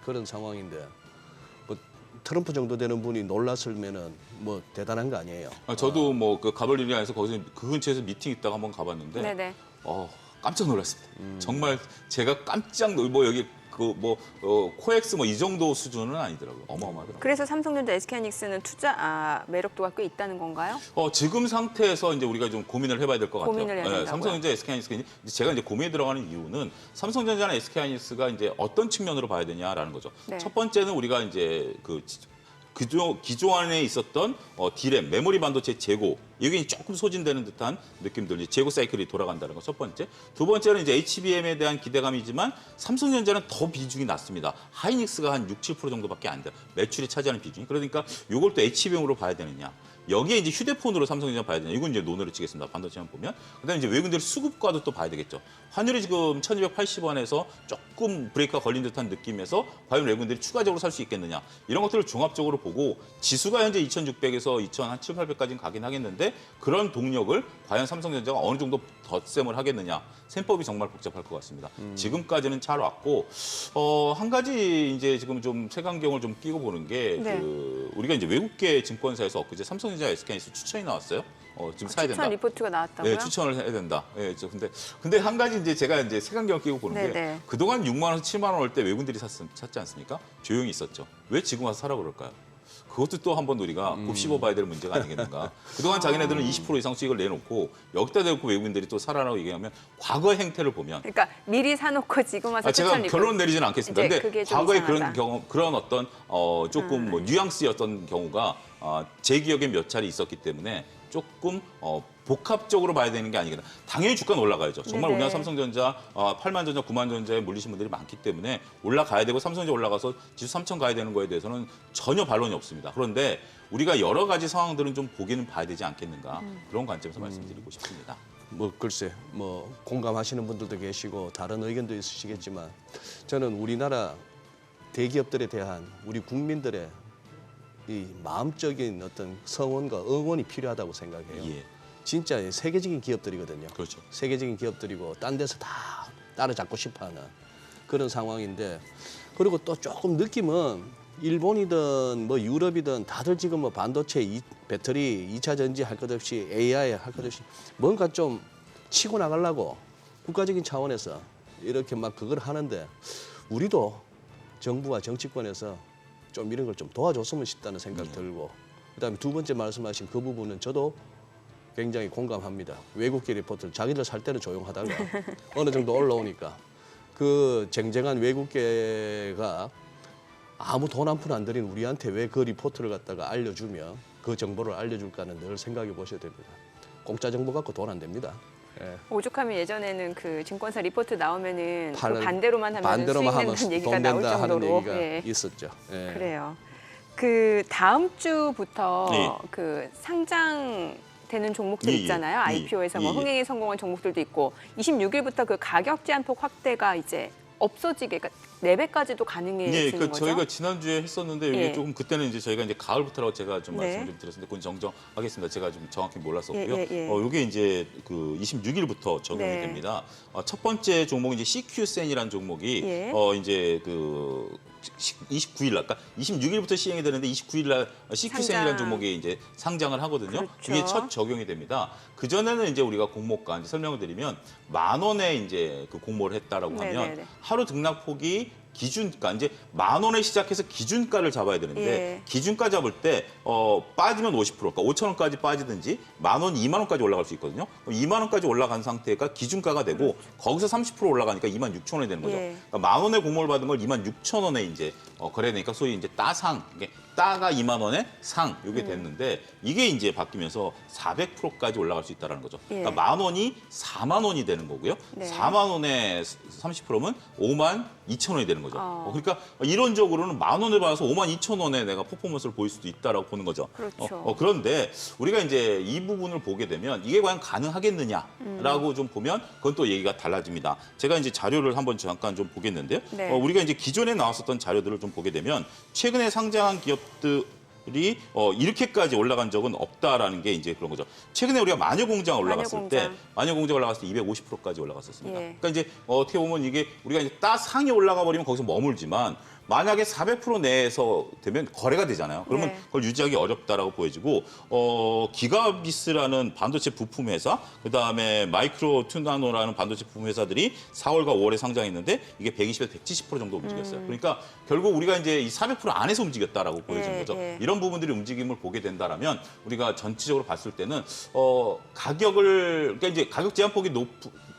그런 상황인데 뭐 트럼프 정도 되는 분이 놀랐으면은 뭐 대단한 거 아니에요? 저도 뭐 그 가볼 일이 아니어서 거기서 그 근처에서 미팅 있다가 한번 가봤는데 네네. 깜짝 놀랐습니다. 정말 제가 뭐 여기 코엑스 뭐 이 정도 수준은 아니더라고요. 어마어마하더라고요. 그래서 삼성전자, SK하이닉스는 투자 매력도가 꽤 있다는 건가요? 지금 상태에서 이제 우리가 좀 고민을 해봐야 될 것 같아요. 고민을 해야 된다고요? 삼성전자, SK하이닉스가 제가 이제 고민에 들어가는 이유는 삼성전자나 SK하이닉스가 이제 어떤 측면으로 봐야 되냐라는 거죠. 네. 첫 번째는 우리가 이제 기존에 있었던 D램, 메모리 반도체 재고 여기 조금 소진되는 듯한 느낌들, 이제 재고 사이클이 돌아간다는 거 첫 번째. 두 번째는 이제 HBM에 대한 기대감이지만 삼성전자는 더 비중이 낮습니다. 하이닉스가 한 6, 7% 정도밖에 안 돼요. 매출이 차지하는 비중이. 그러니까 이걸 또 HBM으로 봐야 되느냐. 여기에 이제 휴대폰으로 삼성전자 봐야 되냐. 이건 이제 논의를 치겠습니다. 반도체만 보면. 그다음에 이제 외국인들 수급과도 또 봐야 되겠죠. 환율이 지금 1280원에서 조금 브레이크가 걸린 듯한 느낌에서 과연 외국인들이 추가적으로 살 수 있겠느냐. 이런 것들을 종합적으로 보고 지수가 현재 2600에서 2700까지는 가긴 하겠는데 그런 동력을 과연 삼성전자가 어느 정도 덧셈을 하겠느냐. 셈법이 정말 복잡할 것 같습니다. 지금까지는 잘 왔고 한 가지 이제 지금 좀 색안경을 좀 끼고 보는 게 네. 우리가 이제 외국계 증권사에서 엊그제 삼성전자 SK하이닉스 추천이 나왔어요. 지금 사야 된다. 추천 리포트가 나왔다고요? 네, 추천을 해야 된다. 예, 근데 한 가지 이제 제가 이제 색안경 끼고 보는 게 네네. 그동안 6만 원에서 7만 원 올 때 외국인들이 샀지 않습니까? 조용히 있었죠. 왜 지금 와서 사라고 그럴까요? 그것도 또 한번 우리가 곱씹어봐야 될 문제가 아니겠는가. 그동안 자기네들은 20% 이상 수익을 내놓고 여기다 대고 외국인들이 또 사라라고 얘기하면 과거의 행태를 보면 그러니까 미리 사놓고 지금 와서 제가 추천 리포트. 결론 내리지는 않겠습니다. 이제 근데 그게 좀 과거에 이상하다. 그런 어떤 조금 뭐 뉘앙스였던 경우가 제 기억에 몇 차례 있었기 때문에 조금 복합적으로 봐야 되는 게 아니겠나. 당연히 주가는 올라가야죠. 정말 네네. 우리나라 삼성전자 8만 전자, 9만 전자에 물리신 분들이 많기 때문에 올라가야 되고 삼성전자 올라가서 지수 3천 가야 되는 거에 대해서는 전혀 반론이 없습니다. 그런데 우리가 여러 가지 상황들은 좀 보기는 봐야 되지 않겠는가. 그런 관점에서 말씀드리고 싶습니다. 뭐 글쎄 뭐 공감하시는 분들도 계시고 다른 의견도 있으시겠지만 저는 우리나라 대기업들에 대한 우리 국민들의 이 마음적인 어떤 성원과 응원이 필요하다고 생각해요. 예. 진짜 세계적인 기업들이거든요. 그렇죠. 세계적인 기업들이고 딴 데서 다 따라잡고 싶어하는 그런 상황인데 그리고 또 조금 느낌은 일본이든 뭐 유럽이든 다들 지금 뭐 반도체, 배터리, 2차 전지 할 것 없이 AI 할 것 없이 뭔가 좀 치고 나가려고 국가적인 차원에서 이렇게 막 그걸 하는데 우리도 정부와 정치권에서 좀 이런 걸 좀 도와줬으면 싶다는 생각 들고 그다음에 두 번째 말씀하신 그 부분은 저도 굉장히 공감합니다. 외국계 리포트를 자기들 살 때는 조용하다가 어느 정도 올라오니까 그 쟁쟁한 외국계가 아무 돈 한 푼 안 들인 우리한테 왜 그 리포트를 갖다가 알려주면 그 정보를 알려줄까는 늘 생각해 보셔야 됩니다. 공짜 정보 갖고 돈 안 됩니다. 예. 오죽하면 예전에는 그 증권사 리포트 나오면은 그 팔을 반대로만 하면 수익 낸다는 얘기가 돈 나올 낸다 하는 정도로. 얘기가 예. 있었죠. 예. 그래요. 그 다음 주부터 네. 그 상장되는 종목들 예, 있잖아요. 예. IPO에서 예, 뭐 예. 흥행에 성공한 종목들도 있고 26일부터 그 가격 제한폭 확대가 이제 없어지게 그러니까 4배까지도 가능해지는 예, 거죠. 저희가 지난주에 했었는데 이게 예. 조금 그때는 이제 저희가 이제 가을부터라고 제가 좀 네. 말씀을 좀 드렸는데 그건 정정하겠습니다. 제가 좀 정확히 몰랐었고요. 예, 예, 예. 이게 이제 그 26일부터 적용이 네. 됩니다. 첫 번째 종목은 이제 CQ센이라는 종목이 예. 이제 그 29일 날, 그러니까 26일부터 시행이 되는데 29일 날 CQ센이라는 상장. 종목이 이제 상장을 하거든요. 그렇죠. 이게 첫 적용이 됩니다. 그 전에는 이제 우리가 공모가 이제 설명을 드리면 10,000원에 이제 그 공모를 했다라고 하면 네네네. 하루 등락폭이 기준가 이제 10,000원에 시작해서 기준가를 잡아야 되는데 예. 기준가 잡을 때 빠지면 50% 그러니까 5,000원까지 빠지든지 10,000원, 20,000원까지 올라갈 수 있거든요. 20,000원까지 올라간 상태가 기준가가 되고 거기서 30% 올라가니까 26,000원이 되는 거죠. 예. 그러니까 10,000원에 공모를 받은 걸 26,000원에 이제 거래되니까 소위 이제 따상 이게 따가 20,000원에 상 이게 됐는데 이게 이제 바뀌면서 400%까지 올라갈 수 있다는 거죠. 예. 그러니까 10,000원이 40,000원이 되는 거고요. 네. 40,000원에 30%면 52,000원이 되는 거죠. 어. 그러니까 이론적으로는 10,000원을 받아서 52,000원에 내가 퍼포먼스를 보일 수도 있다라고 보는 거죠. 그렇죠. 그런데 우리가 이제 이 부분을 보게 되면 이게 과연 가능하겠느냐라고 좀 보면 그건 또 얘기가 달라집니다. 제가 이제 자료를 한번 잠깐 좀 보겠는데요. 네. 우리가 이제 기존에 나왔었던 자료들을 좀 보게 되면 최근에 상장한 기업들이 이렇게까지 올라간 적은 없다라는 게 이제 그런 거죠. 최근에 우리가 마녀공장 올라갔을 때 마녀공장 올라갔을 때 250%까지 올라갔었습니다. 예. 그러니까 이제 어떻게 보면 이게 우리가 이제 따상이 올라가 버리면 거기서 머물지만 만약에 400% 내에서 되면 거래가 되잖아요. 그러면 네. 그걸 유지하기 어렵다라고 보여지고 기가비스라는 반도체 부품 회사, 그다음에 마이크로 투나노라는 반도체 부품 회사들이 4월과 5월에 상장했는데 이게 120에서 170% 정도 움직였어요. 그러니까 결국 우리가 이제 이 400% 안에서 움직였다라고 보여지는 거죠. 예. 이런 부분들이 움직임을 보게 된다라면 우리가 전체적으로 봤을 때는 가격을 그러니까 이제 가격 제한폭이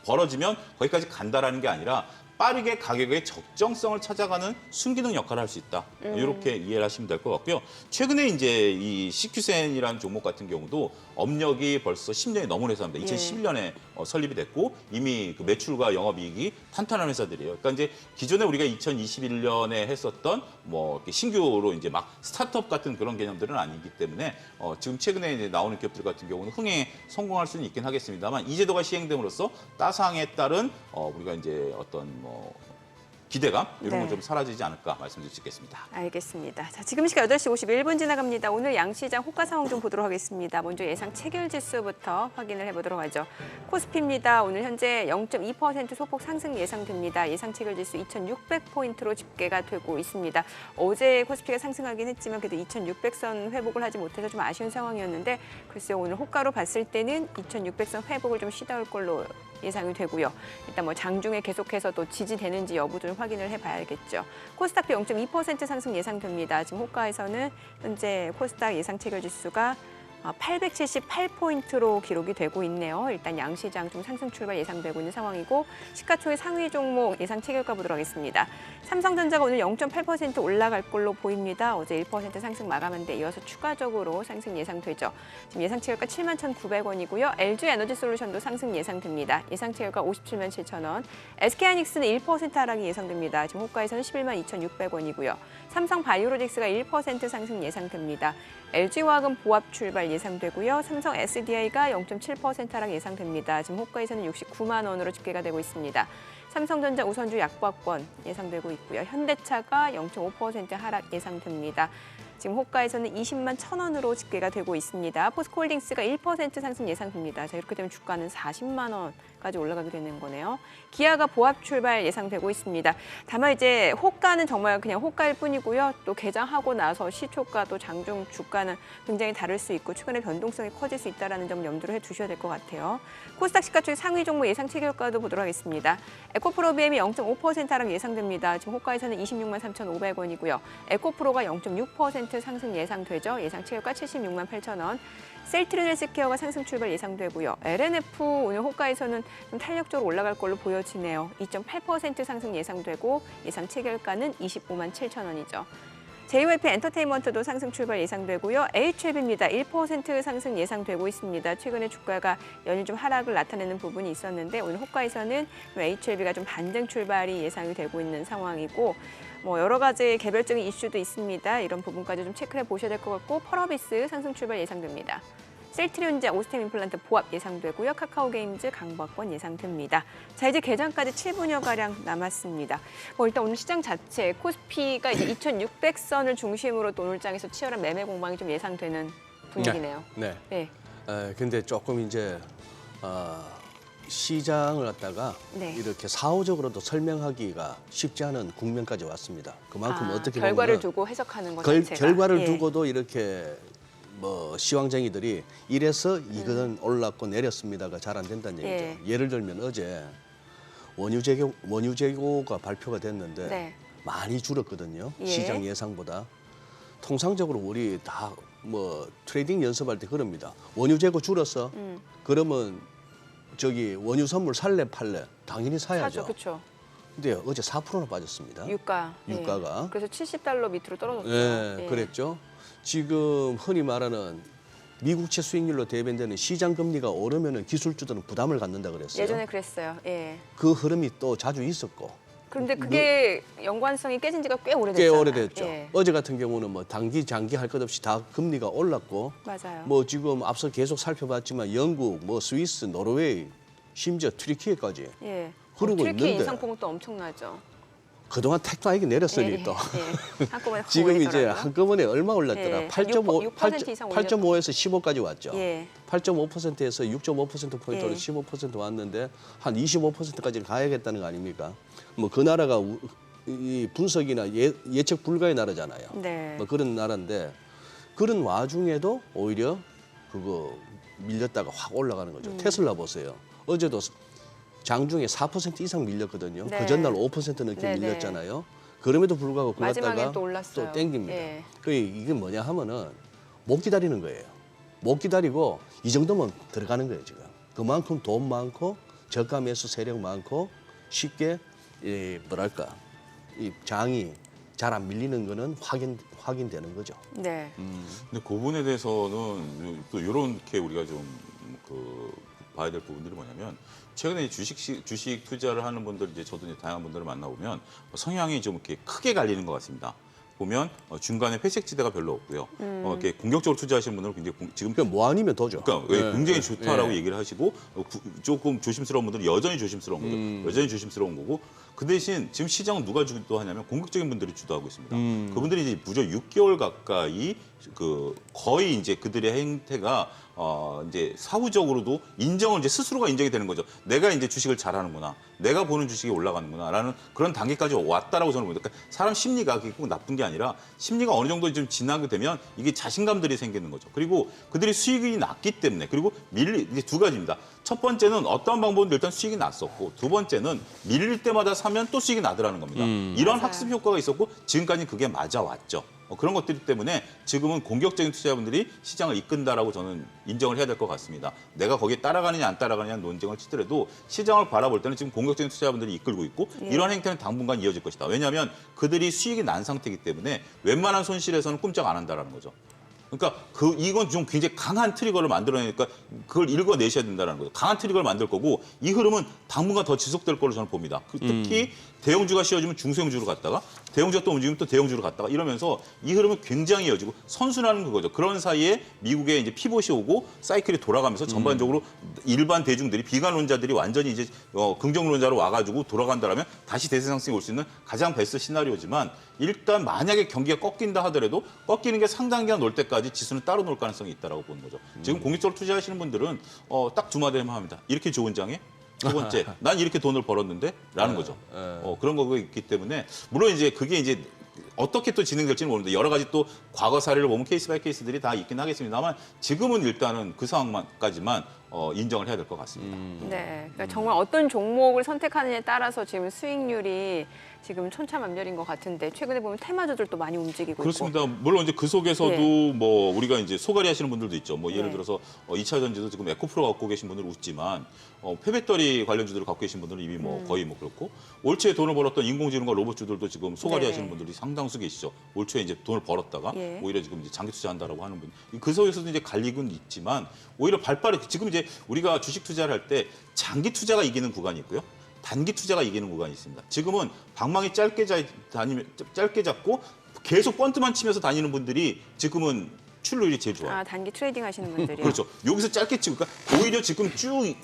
벌어지면 거기까지 간다라는 게 아니라 빠르게 가격의 적정성을 찾아가는 순기능 역할을 할 수 있다. 이렇게 이해를 하시면 될 것 같고요. 최근에 이제 이 CQ센이라는 종목 같은 경우도 업력이 벌써 10년이 넘은 회사입니다. 2011년에 설립이 됐고 이미 그 매출과 영업이익이 탄탄한 회사들이에요. 그러니까 이제 기존에 우리가 2021년에 했었던 뭐 이렇게 신규로 이제 막 스타트업 같은 그런 개념들은 아니기 때문에 지금 최근에 이제 나오는 기업들 같은 경우는 흥행에 성공할 수는 있긴 하겠습니다만 이 제도가 시행됨으로써 따상에 따른 우리가 이제 어떤 뭐 기대감 이런 건 좀 사라지지 않을까 말씀드릴 수 있겠습니다. 알겠습니다. 자, 지금 시각 8시 51분 지나갑니다. 오늘 양시장 호가 상황 좀 보도록 하겠습니다. 먼저 예상 체결 지수부터 확인을 해보도록 하죠. 코스피입니다. 오늘 현재 0.2% 소폭 상승 예상됩니다. 예상 체결 지수 2,600포인트로 집계가 되고 있습니다. 어제 코스피가 상승하긴 했지만 그래도 2,600선 회복을 하지 못해서 좀 아쉬운 상황이었는데 글쎄요, 오늘 호가로 봤을 때는 2,600선 회복을 좀 쉬다올 걸로 예상이 되고요. 일단 뭐 장중에 계속해서 또 지지되는지 여부도 좀 확인을 해봐야겠죠. 코스닥도 0.2% 상승 예상됩니다. 지금 호가에서는 현재 코스닥 예상 체결 지수가 878포인트로 기록이 되고 있네요. 일단 양시장 좀 상승 출발 예상되고 있는 상황이고 시가총액 상위 종목 예상 체결가 보도록 하겠습니다. 삼성전자가 오늘 0.8% 올라갈 걸로 보입니다. 어제 1% 상승 마감한 데 이어서 추가적으로 상승 예상되죠. 지금 예상 체결가 71,900원이고요. LG에너지솔루션도 상승 예상됩니다. 예상 체결가 577,700원. SK하이닉스는 1% 하락이 예상됩니다. 지금 호가에서는 112,600원이고요. 삼성바이오로직스가 1% 상승 예상됩니다. LG화학은 보합 출발 예상되고요. 삼성 SDI가 0.7% 하락 예상됩니다. 지금 호가에서는 69만 원으로 집계가 되고 있습니다. 삼성전자 우선주 약보합권 예상되고 있고요. 현대차가 0.5% 하락 예상됩니다. 지금 호가에서는 20만 1,000원으로 집계가 되고 있습니다. 포스코홀딩스가 1% 상승 예상됩니다. 자, 이렇게 되면 주가는 40만 원까지 올라가게 되는 거네요. 기아가 보합 출발 예상되고 있습니다. 다만 이제 호가는 정말 그냥 호가일 뿐이고요. 또 개장하고 나서 시초가 또 장중 주가는 굉장히 다를 수 있고 최근에 변동성이 커질 수 있다는 점 염두를 해두셔야 될 것 같아요. 코스닥 시가총액 상위 종목 예상 체결가도 보도록 하겠습니다. 에코프로비엠이 0.5% 하락 예상됩니다. 지금 호가에서는 26만 3,500원이고요. 에코프로가 0.6% 상승 예상되죠. 예상 체결가 76만 8,000원. 셀트리온 헬스케어가 상승 출발 예상되고요. LNF 오늘 호가에서는 좀 탄력적으로 올라갈 걸로 보여지네요. 2.8% 상승 예상되고 예상 체결가는 25만 7,000원이죠. JYP 엔터테인먼트도 상승 출발 예상되고요. HLB입니다. 1% 상승 예상되고 있습니다. 최근에 주가가 연일 좀 하락을 나타내는 부분이 있었는데 오늘 호가에서는 HLB가 좀 반등 출발이 예상이 되고 있는 상황이고 뭐 여러 가지 개별적인 이슈도 있습니다. 이런 부분까지 좀 체크해 보셔야 될 것 같고 펄어비스 상승 출발 예상됩니다. 셀트리온제 오스템 임플란트 보합 예상되고요. 카카오게임즈 강박권 예상됩니다. 자, 이제 개장까지 7분여가량 남았습니다. 일단 오늘 시장 자체 코스피가 이제 2,600선을 중심으로 또 오늘장에서 치열한 매매 공방이 좀 예상되는 분위기네요. 네. 근데 조금 이제 시장을 갖다가 이렇게 사후적으로도 설명하기가 쉽지 않은 국면까지 왔습니다. 그만큼 어떻게 결과를 보면은 두고 해석하는 것 자체가. 결과를 두고도 이렇게 뭐 시황쟁이들이 이래서 이거는 올랐고 내렸습니다가 잘 안 된다는 얘기죠. 예를 들면 어제 원유 재고가 발표가 됐는데 많이 줄었거든요. 시장 예상보다. 통상적으로 우리 다 뭐 트레이딩 연습할 때 그럽니다. 원유 재고 줄었어. 그러면 저기 원유 선물 살래 팔래? 당연히 사야죠. 사죠, 그렇죠. 근데 어제 4%나 빠졌습니다. 유가가. 그래서 70달러 밑으로 떨어졌죠. 네, 그랬죠. 지금 흔히 말하는 미국채 수익률로 대변되는 시장 금리가 오르면은 기술주들은 부담을 갖는다 그랬어요. 예전에 그랬어요. 그 흐름이 또 자주 있었고. 그런데 그게 연관성이 깨진 지가 꽤 오래됐죠. 꽤 오래됐죠. 어제 같은 경우는 뭐 단기, 장기 할 것 없이 다 금리가 올랐고. 맞아요. 뭐 지금 앞서 계속 살펴봤지만 영국, 뭐 스위스, 노르웨이, 심지어 튀르키예까지 흐르고 튀르키예 있는데. 인상폭은 또 엄청나죠. 그동안 택도하게 내렸으니 또. 한꺼번에 지금 이제 한꺼번에 얼마 올랐더라? 8.5% 이상 8.5에서 15까지 왔죠. 8.5%에서 6.5%포인트로 15% 왔는데 한 25%까지 가야겠다는 거 아닙니까? 뭐 그 나라가 이 분석이나 예측 불가의 나라잖아요. 뭐 그런 나라인데 그런 와중에도 오히려 그거 밀렸다가 확 올라가는 거죠. 테슬라 보세요. 어제도 장중에 4% 이상 밀렸거든요. 그 전날 5% 넘게 밀렸잖아요. 그럼에도 불구하고 그러다가 또 땡깁니다. 이게 뭐냐 하면은 못 기다리는 거예요. 못 기다리고 이 정도면 들어가는 거예요, 지금. 그만큼 돈 많고 저가 매수 세력 많고 쉽게 뭐랄까 이 장이 잘 안 밀리는 거는 확인되는 거죠. 네. 근데 그 부분에 대해서는 또 이렇게 우리가 좀 봐야 될 부분들이 뭐냐면 최근에 주식 투자를 하는 분들 이제 저도 이제 다양한 분들을 만나보면 성향이 좀 이렇게 크게 갈리는 것 같습니다. 보면 중간에 회색지대가 별로 없고요. 이렇게 공격적으로 투자하시는 분들은 굉장히 지금 그러니까 뭐 아니면 더죠. 그러니까 굉장히 좋다라고 얘기를 하시고 조금 조심스러운 분들은 여전히 조심스러운 거죠. 여전히 조심스러운 거고 그 대신 지금 시장은 누가 주도하냐면 공격적인 분들이 주도하고 있습니다. 그분들이 이제 무려 6개월 가까이 거의 이제 그들의 행태가 이제 사후적으로도 인정을 이제 스스로가 인정이 되는 거죠. 내가 이제 주식을 잘하는구나. 내가 보는 주식이 올라가는구나라는 그런 단계까지 왔다라고 저는 봅니다. 그러니까 사람 심리가 그게 꼭 나쁜 게 아니라 심리가 어느 정도 좀 지나게 되면 이게 자신감들이 생기는 거죠. 그리고 그들이 수익이 났기 때문에 그리고 이제 두 가지입니다. 첫 번째는 어떤 방법은 일단 수익이 났었고 두 번째는 밀릴 때마다 사면 또 수익이 나더라는 겁니다. 이런 맞아요. 학습 효과가 있었고 지금까지 그게 맞아왔죠. 그런 것들 때문에 지금은 공격적인 투자자분들이 시장을 이끈다라고 저는 인정을 해야 될 것 같습니다. 내가 거기에 따라가느냐 안 따라가느냐 논쟁을 치더라도 시장을 바라볼 때는 지금 공격적인 투자자분들이 이끌고 있고 이런 행태는 당분간 이어질 것이다. 왜냐하면 그들이 수익이 난 상태이기 때문에 웬만한 손실에서는 꼼짝 안 한다는 거죠. 그러니까 이건 좀 굉장히 강한 트리거를 만들어내니까 그걸 읽어내셔야 된다는 거죠. 강한 트리거를 만들 거고 이 흐름은 당분간 더 지속될 걸로 저는 봅니다. 특히 대형주가 씌워지면 중소형주로 갔다가 대형주가 또 움직이면 또 대형주로 갔다가 이러면서 이 흐름은 굉장히 이어지고 선순환은 그거죠. 그런 사이에 미국의 이제 피봇이 오고 사이클이 돌아가면서 전반적으로 일반 대중들이 비관론자들이 완전히 이제 긍정론자로 와가지고 돌아간다라면 다시 대세 상승이 올 수 있는 가장 베스트 시나리오지만 일단 만약에 경기가 꺾인다 하더라도 꺾이는 게 상당 기간 놀 때까지 지수는 따로 놀 가능성이 있다라고 보는 거죠. 지금 공격적으로 투자하시는 분들은 딱 두 마디만 합니다. 이렇게 좋은 장에 두 번째, 난 이렇게 돈을 벌었는데? 라는 거죠. 그런 거가 있기 때문에, 물론 이제 그게 이제 어떻게 또 진행될지는 모르는데, 여러 가지 또 과거 사례를 보면 케이스 바이 케이스들이 다 있긴 하겠습니다만, 지금은 일단은 그 상황까지만 인정을 해야 될 것 같습니다. 네. 그러니까 정말 어떤 종목을 선택하느냐에 따라서 지금 수익률이 지금 천차만별인 것 같은데 최근에 보면 테마주들도 많이 움직이고 그렇습니다. 있고. 물론 이제 그 속에서도 예. 뭐 우리가 이제 소가리 하시는 분들도 있죠. 뭐 예를 네. 들어서 2차 전지도 지금 에코프로 갖고 계신 분들은 웃지만 폐배터리 관련주들을 갖고 계신 분들은 이미 뭐 거의 뭐 그렇고 올 초에 돈을 벌었던 인공지능과 로봇주들도 지금 소가리 네. 하시는 분들이 상당수 계시죠. 올 초에 이제 돈을 벌었다가 예. 오히려 지금 이제 장기 투자한다라고 하는 분. 그 속에서도 이제 갈리곤 있지만 오히려 발빠르게 지금 이제 우리가 주식 투자를 할 때 장기 투자가 이기는 구간이 있고요. 단기 투자가 이기는 구간이 있습니다. 지금은 방망이 짧게 잡고 계속 번트만 치면서 다니는 분들이 지금은 출루율이 제일 좋아요. 아, 단기 트레이딩 하시는 분들이요. 그렇죠. 여기서 짧게 치고, 그러니까 오히려 지금 쭉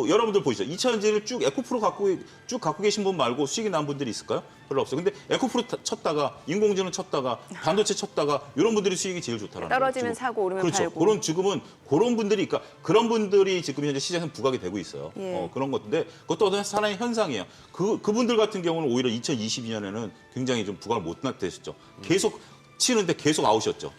여러분들 보이죠? 2차 전지를 쭉 에코프로 갖고 계신 분 말고 수익이 난 분들이 있을까요? 별로 없어요. 근데 에코프로 쳤다가 인공지능 쳤다가 반도체 쳤다가 이런 분들이 수익이 제일 좋다라는 거예요. 떨어지면 지금. 사고 오르면 그렇죠. 팔고. 그런 지금은 그런 분들이 그러니까 그런 분들이 지금 현재 시장에서 부각이 되고 있어요. 예. 그런 것인데 그것도 어떤 하나의 현상이에요. 그분들 같은 경우는 오히려 2022년에는 굉장히 좀 부각을 못 나타냈었죠. 계속 치는데 계속 아웃이었죠.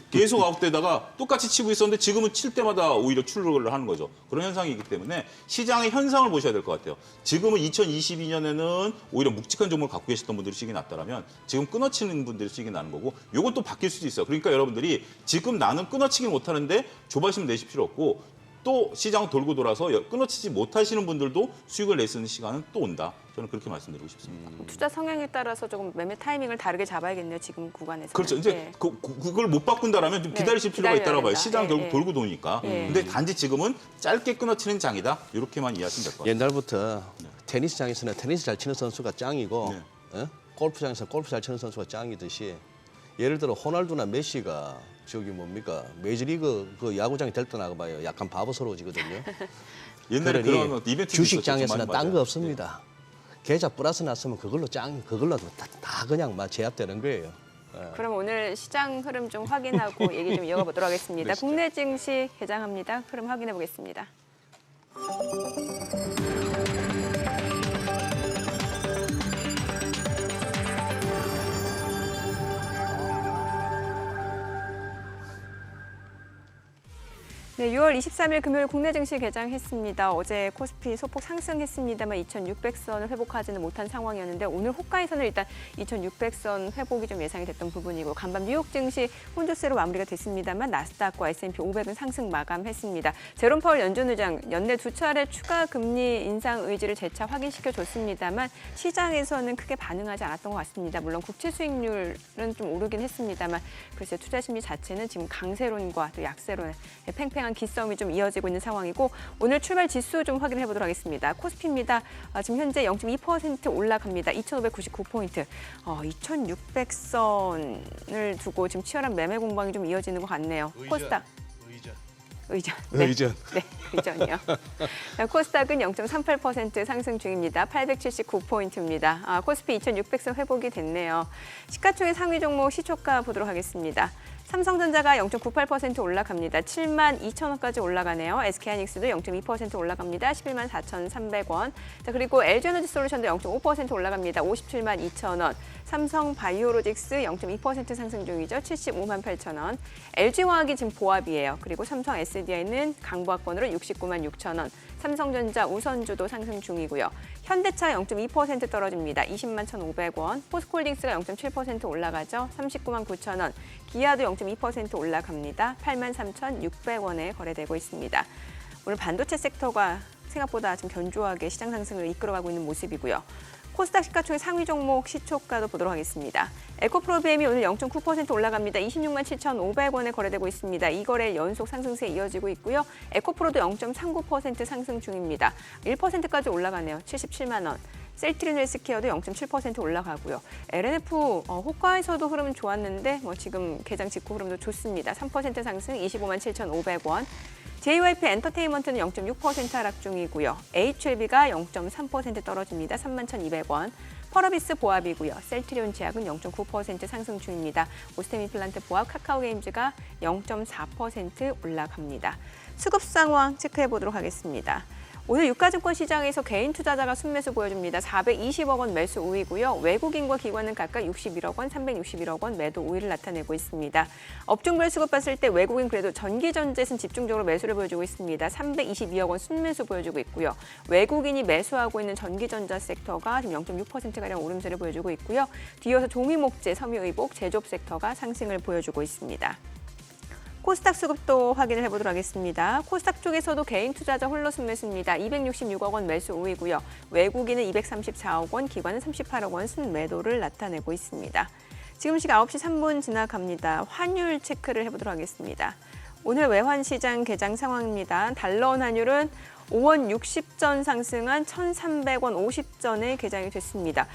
계속 아웃되다가 똑같이 치고 있었는데 지금은 칠 때마다 오히려 출루를 하는 거죠. 그런 현상이기 때문에 시장의 현상을 보셔야 될 것 같아요. 지금은 2022년에는 오히려 묵직한 종목을 갖고 계셨던 분들이 수익이 났다면 지금 끊어치는 분들이 수익이 나는 거고 이건 또 바뀔 수도 있어요. 그러니까 여러분들이 지금 나는 끊어치긴 못하는데 조바심 내실 필요 없고 또 시장 돌고 돌아서 끊어치지 못하시는 분들도 수익을 낼 수 있는 시간은 또 온다. 저는 그렇게 말씀드리고 싶습니다. 투자 성향에 따라서 조금 매매 타이밍을 다르게 잡아야겠네요. 지금 구간에서. 그렇죠. 이제 그걸 못 바꾼다라면 좀 기다리실 네, 필요가 기다려야 있다고 봐요. 된다. 시장 예, 결국 예. 돌고 도니까. 근데 단지 지금은 짧게 끊어치는 장이다. 이렇게만 이해하시면 될 것 같아요. 옛날부터 테니스장에서는 테니스 잘 치는 선수가 짱이고 네. 골프장에서 골프 잘 치는 선수가 짱이듯이 예를 들어 호날두나 메시가 저기 뭡니까 메이저리그 그 야구장에 데리고 나가봐요. 약간 바보스러워지거든요. 옛날에 그러니 그런 이벤트 주식장에서는 딴 거 없습니다. 계좌 플러스 났으면 그걸로 다 그냥 막 제압되는 거예요. 그럼 오늘 시장 흐름 좀 확인하고 얘기 좀 이어가보도록 하겠습니다. 네, 국내 증시 개장합니다. 흐름 확인해 보겠습니다. 네, 6월 23일 금요일 국내 증시 개장했습니다. 어제 코스피 소폭 상승했습니다만 2,600선을 회복하지는 못한 상황이었는데 오늘 호가에서는 일단 2,600선 회복이 좀 예상이 됐던 부분이고 간밤 뉴욕 증시 혼조세로 마무리가 됐습니다만 나스닥과 S&P 500은 상승 마감했습니다. 제롬 파월 연준 의장 연내 두 차례 추가 금리 인상 의지를 재차 확인시켜줬습니다만 시장에서는 크게 반응하지 않았던 것 같습니다. 물론 국채 수익률은 좀 오르긴 했습니다만 글쎄 투자 심리 자체는 지금 강세론과 또 약세론의 팽팽한 기싸움이 좀 이어지고 있는 상황이고 오늘 출발 지수 좀 확인해 보도록 하겠습니다. 코스피입니다. 지금 현재 0.2% 올라갑니다. 2,599포인트. 2,600선을 두고 지금 치열한 매매 공방이 좀 이어지는 것 같네요. 코스닥. 의전. 네. 의전. 네, 의전이요. 코스닥은 0.38% 상승 중입니다. 879포인트입니다. 코스피 2,600선 회복이 됐네요. 시가총액 상위 종목 시초가 보도록 하겠습니다. 삼성전자가 0.98% 올라갑니다. 7만 2천 원까지 올라가네요. SK하이닉스도 0.2% 올라갑니다. 11만 4,300원. 자, 그리고 LG에너지솔루션도 0.5% 올라갑니다. 57만 2천 원. 삼성바이오로직스 0.2% 상승 중이죠. 75만 8천 원. LG화학이 지금 보합이에요. 그리고 삼성 SDI는 강보합권으로 69만 6천 원. 삼성전자 우선주도 상승 중이고요. 현대차 0.2% 떨어집니다. 20만 1,500원. 포스코홀딩스가 0.7% 올라가죠. 39만 9천 원. 기아도 0.2% 올라갑니다. 8만 3,600원에 거래되고 있습니다. 오늘 반도체 섹터가 생각보다 좀 견조하게 시장 상승을 이끌어가고 있는 모습이고요. 코스닥 시가총액 상위 종목 시초가도 보도록 하겠습니다. 에코프로비엠이 오늘 0.9% 올라갑니다. 26만 7,500원에 거래되고 있습니다. 이 거래 연속 상승세 이어지고 있고요. 에코프로도 0.39% 상승 중입니다. 1%까지 올라가네요. 77만 원. 셀트리온 헬스케어도 0.7% 올라가고요. LNF 호가에서도 흐름은 좋았는데 지금 개장 직후 흐름도 좋습니다. 3% 상승 25만 7,500원. JYP 엔터테인먼트는 0.6% 하락 중이고요. HLB가 0.3% 떨어집니다. 31,200원. 펄어비스 보합이고요. 셀트리온 제약은 0.9% 상승 중입니다. 오스템 임플란트 보합 카카오게임즈가 0.4% 올라갑니다. 수급 상황 체크해 보도록 하겠습니다. 오늘 유가증권 시장에서 개인 투자자가 순매수 보여줍니다. 420억 원 매수 우위고요. 외국인과 기관은 각각 61억 원, 361억 원 매도 우위를 나타내고 있습니다. 업종별 수급 봤을 때 외국인 그래도 전기전자에서는 집중적으로 매수를 보여주고 있습니다. 322억 원 순매수 보여주고 있고요. 외국인이 매수하고 있는 전기전자 섹터가 지금 0.6%가량 오름세를 보여주고 있고요. 뒤이어서 종이목재, 섬유의복, 제조업 섹터가 상승을 보여주고 있습니다. 코스닥 수급도 확인을 해보도록 하겠습니다. 코스닥 쪽에서도 개인 투자자 홀로 순매수입니다. 266억 원 매수 우위고요. 외국인은 234억 원, 기관은 38억 원 순매도를 나타내고 있습니다. 지금 시각 9시 3분 지나갑니다. 환율 체크를 해보도록 하겠습니다. 오늘 외환시장 개장 상황입니다. 달러원 환율은 5원 60전 상승한 1,300원 50전에 개장이 됐습니다.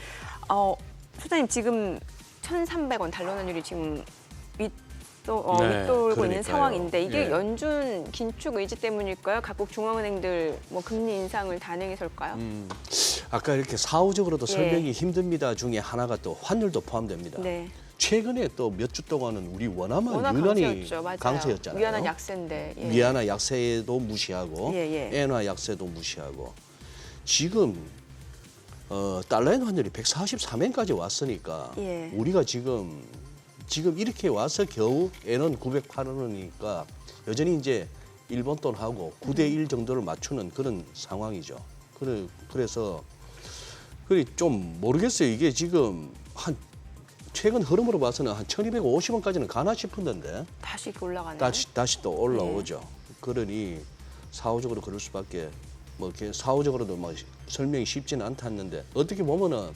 소장님 지금 1,300원 달러 환율이 지금 윗돌고 있는 상황인데 이게 예. 연준 긴축 의지 때문일까요? 각국 중앙은행들 금리 인상을 단행해서일까요? 아까 이렇게 사후적으로도 예. 설명이 힘듭니다 중에 하나가 또 환율도 포함됩니다. 네. 최근에 또 몇 주 동안은 우리 원화만 워낙 유난히 강세였죠. 맞아요. 강세였잖아요. 위안화 약세인데. 예. 위안화 약세도 무시하고 예. 엔화 약세도 무시하고 지금 달러엔 환율이 143엔까지 왔으니까 예. 우리가 지금 이렇게 와서 겨우 엔은 908원이니까 여전히 이제 일본 돈하고 9대1 정도를 맞추는 그런 상황이죠. 그래서 좀 모르겠어요. 이게 지금 최근 흐름으로 봐서는 한 1,250원까지는 가나 싶은데 다시 올라가네요. 다시 또 올라오죠. 그러니 사후적으로 그럴 수밖에 이렇게 사후적으로도 설명이 쉽지는 않았는데 어떻게 보면은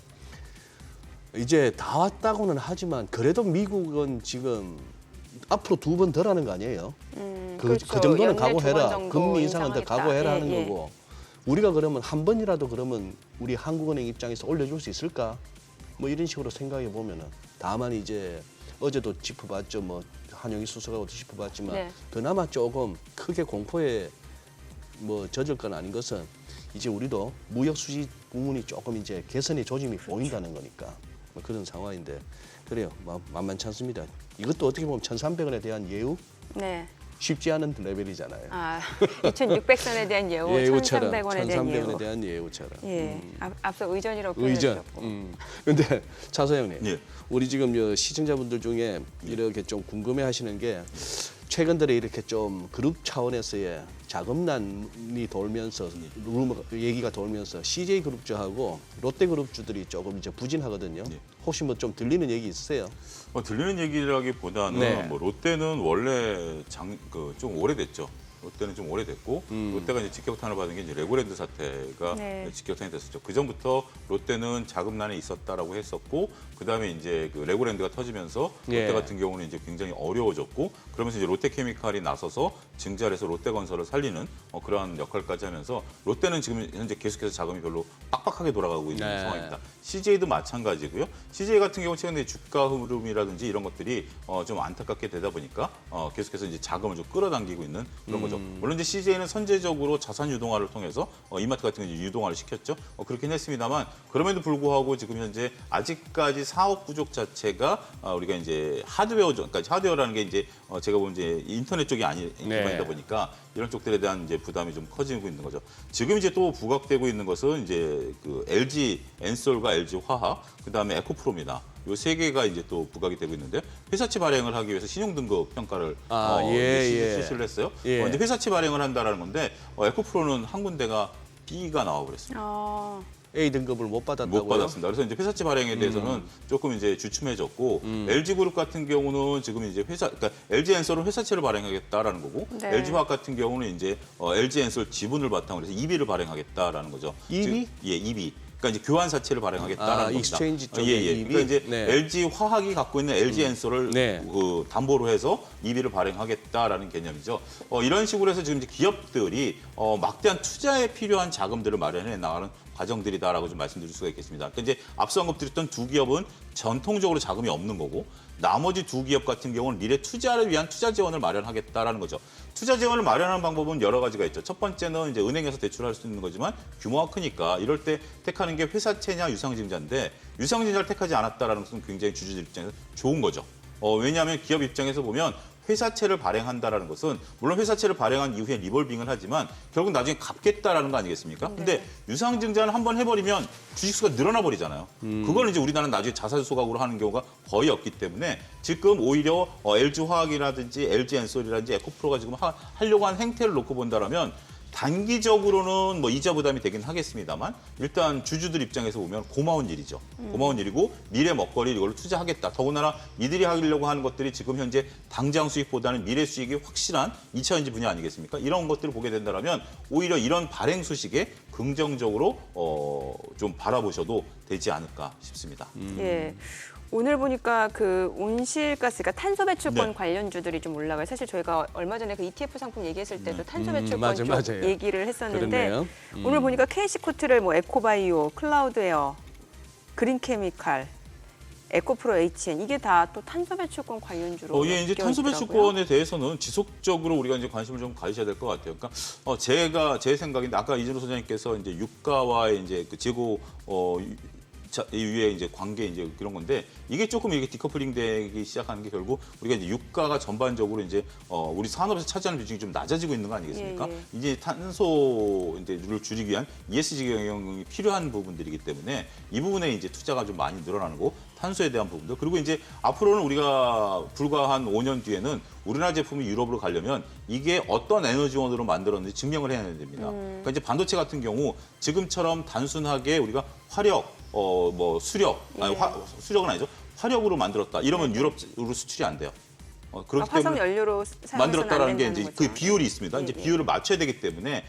이제 다 왔다고는 하지만 그래도 미국은 지금 앞으로 2번 더 하는 거 아니에요? 그렇죠. 그 정도는 연내 각오해라. 2번 정도 금리 인상은 더 인상하겠다. 각오해라 하는 예. 거고 우리가 그러면 한 번이라도 그러면 우리 한국은행 입장에서 올려줄 수 있을까? 이런 식으로 생각해 보면은 다만 이제 어제도 짚어봤죠. 한영희 수석하고도 짚어봤지만 네. 그나마 조금 크게 공포에 젖을 건 아닌 것은 이제 우리도 무역 수지 부문이 조금 이제 개선의 조짐이 보인다는 거니까 그런 상황인데 그래요. 만만치 않습니다. 이것도 어떻게 보면 1,300원에 대한 예우 네. 쉽지 않은 레벨이잖아요. 2,600선에 대한 예우, 1,300원에 대한 예우. 1,300원에 대한 예우처럼. 예. 앞서 의전이라고 의전. 표현하셨고. 근데 차 사장님, 예. 우리 지금 시청자분들 중에 이렇게 좀 궁금해하시는 게 최근 들에 이렇게 좀 그룹 차원에서의 자금난이 돌면서 루머 얘기가 돌면서 CJ 그룹주하고 롯데 그룹주들이 조금 이제 부진하거든요. 네. 혹시 뭐 좀 들리는 얘기 있으세요? 들리는 얘기라기보다는 네. 뭐 롯데는 원래 좀 오래됐죠. 롯데는 좀 오래됐고 롯데가 이제 직격탄을 받은 게 이제 레고랜드 사태가 네. 직격탄이 됐었죠. 그 전부터 롯데는 자금난에 있었다라고 했었고 그다음에 이제 그 레고랜드가 터지면서 롯데 예. 같은 경우는 이제 굉장히 어려워졌고 그러면서 이제 롯데케미칼이 나서서 증자를 해서 롯데건설을 살리는 그러한 역할까지 하면서 롯데는 지금 현재 계속해서 자금이 별로 빡빡하게 돌아가고 있는 네. 상황입니다. CJ도 마찬가지고요. CJ 같은 경우 최근에 주가 흐름이라든지 이런 것들이 좀 안타깝게 되다 보니까 계속해서 이제 자금을 좀 끌어당기고 있는 그런 거죠. 물론 이제 CJ는 선제적으로 자산 유동화를 통해서 이마트 같은 거 이제 유동화를 시켰죠. 그렇긴 했습니다만 그럼에도 불구하고 지금 현재 아직까지 사업 부족 자체가 우리가 이제 하드웨어죠. 그러니까 하드웨어라는 게 이제 제가 보면 이제 인터넷 쪽이 기반이다 보니까 이런 쪽들에 대한 이제 부담이 좀 커지고 있는 거죠. 지금 이제 또 부각되고 있는 것은 이제 그 LG 엔솔과 LG 화학, 그다음에 에코프로입니다. 요 세 개가 이제 또 부각이 되고 있는데 회사채 발행을 하기 위해서 신용등급 평가를 실시를 했어요. 예. 이제 회사채 발행을 한다라는 건데 에코프로는 한 군데가 B가 나와버렸습니다. A 등급을 못 받았다고요? 못 받았습니다. 그래서 이제 회사채 발행에 대해서는 조금 이제 주춤해졌고 LG그룹 같은 경우는 지금 이제 그러니까 LG엔솔은 회사채를 발행하겠다라는 거고 네. LG화학 같은 경우는 이제 LG엔솔 지분을 바탕으로 해서 EB를 발행하겠다라는 거죠. EB? 예, EB. 그러니까 이제 교환사채를 발행하겠다라는 겁니다. 익스체인지 쪽에 예. EB? 그러니까 이제 네. LG화학이 갖고 있는 LG엔솔을 네. 담보로 해서 EB를 발행하겠다라는 개념이죠. 이런 식으로 해서 지금 이제 기업들이 막대한 투자에 필요한 자금들을 마련해 나가는 과정들이다라고 좀 말씀드릴 수가 있겠습니다. 그러니까 이제 앞서 언급드렸던 두 기업은 전통적으로 자금이 없는 거고 나머지 두 기업 같은 경우는 미래 투자를 위한 투자 지원을 마련하겠다라는 거죠. 투자 지원을 마련하는 방법은 여러 가지가 있죠. 첫 번째는 이제 은행에서 대출할 수 있는 거지만 규모가 크니까 이럴 때 택하는 게 회사채냐 유상증자인데 유상증자를 택하지 않았다라는 것은 굉장히 주주들 입장에서 좋은 거죠. 왜냐하면 기업 입장에서 보면 회사채를 발행한다라는 것은 물론 회사채를 발행한 이후에 리볼빙을 하지만 결국 나중에 갚겠다라는 거 아니겠습니까? 근데 유상증자는 한번 해버리면 주식수가 늘어나 버리잖아요. 그걸 이제 우리나라는 나중에 자산 소각으로 하는 경우가 거의 없기 때문에 지금 오히려 LG화학이라든지 LG엔솔이라든지 에코프로가 지금 하려고 하는 행태를 놓고 본다라면 단기적으로는 뭐 이자 부담이 되긴 하겠습니다만 일단 주주들 입장에서 보면 고마운 일이죠. 고마운 일이고 미래 먹거리 이걸로 투자하겠다. 더군다나 이들이 하려고 하는 것들이 지금 현재 당장 수익보다는 미래 수익이 확실한 2차전지 분야 아니겠습니까? 이런 것들을 보게 된다면 오히려 이런 발행 소식에 긍정적으로 좀 바라보셔도 되지 않을까 싶습니다. 예. 오늘 보니까 그 온실가스, 그러니까 탄소 배출권 네. 관련주들이 좀 올라가요. 사실 저희가 얼마 전에 그 ETF 상품 얘기했을 때도 탄소 배출권 맞아요. 쪽 얘기를 했었는데 그렇네요. 오늘 보니까 KC코트를 뭐 에코바이오, 클라우드에어, 그린케미칼, 에코프로 HN 이게 다 또 탄소 배출권 관련주로 예, 이제 탄소 배출권에 대해서는 지속적으로 우리가 이제 관심을 좀 가지셔야 될 것 같아요. 그러니까 제 생각인데 아까 이준호 소장님께서 이제 유가와의 이제 그 재고 위에 이제 관계 이제 그런 건데 이게 조금 이게 디커플링 되기 시작하는 게 결국 우리가 이제 유가가 전반적으로 이제 우리 산업에서 차지하는 비중이 좀 낮아지고 있는 거 아니겠습니까? 예. 이제 탄소를 줄이기 위한 ESG 경영이 필요한 부분들이기 때문에 이 부분에 이제 투자가 좀 많이 늘어나는 거. 탄소에 대한 부분도 그리고 이제 앞으로는 우리가 불과 한 5년 뒤에는 우리나라 제품이 유럽으로 가려면 이게 어떤 에너지원으로 만들었는지 증명을 해야 됩니다. 그러니까 이제 반도체 같은 경우 지금처럼 단순하게 우리가 화력, 뭐 수력, 아니 수력은 아니죠. 화력으로 만들었다. 이러면 유럽으로 수출이 안 돼요. 그렇기 화석 때문에 연료로 만들었다라는 게 이제 그 거죠. 비율이 있습니다. 이제 비율을 맞춰야 되기 때문에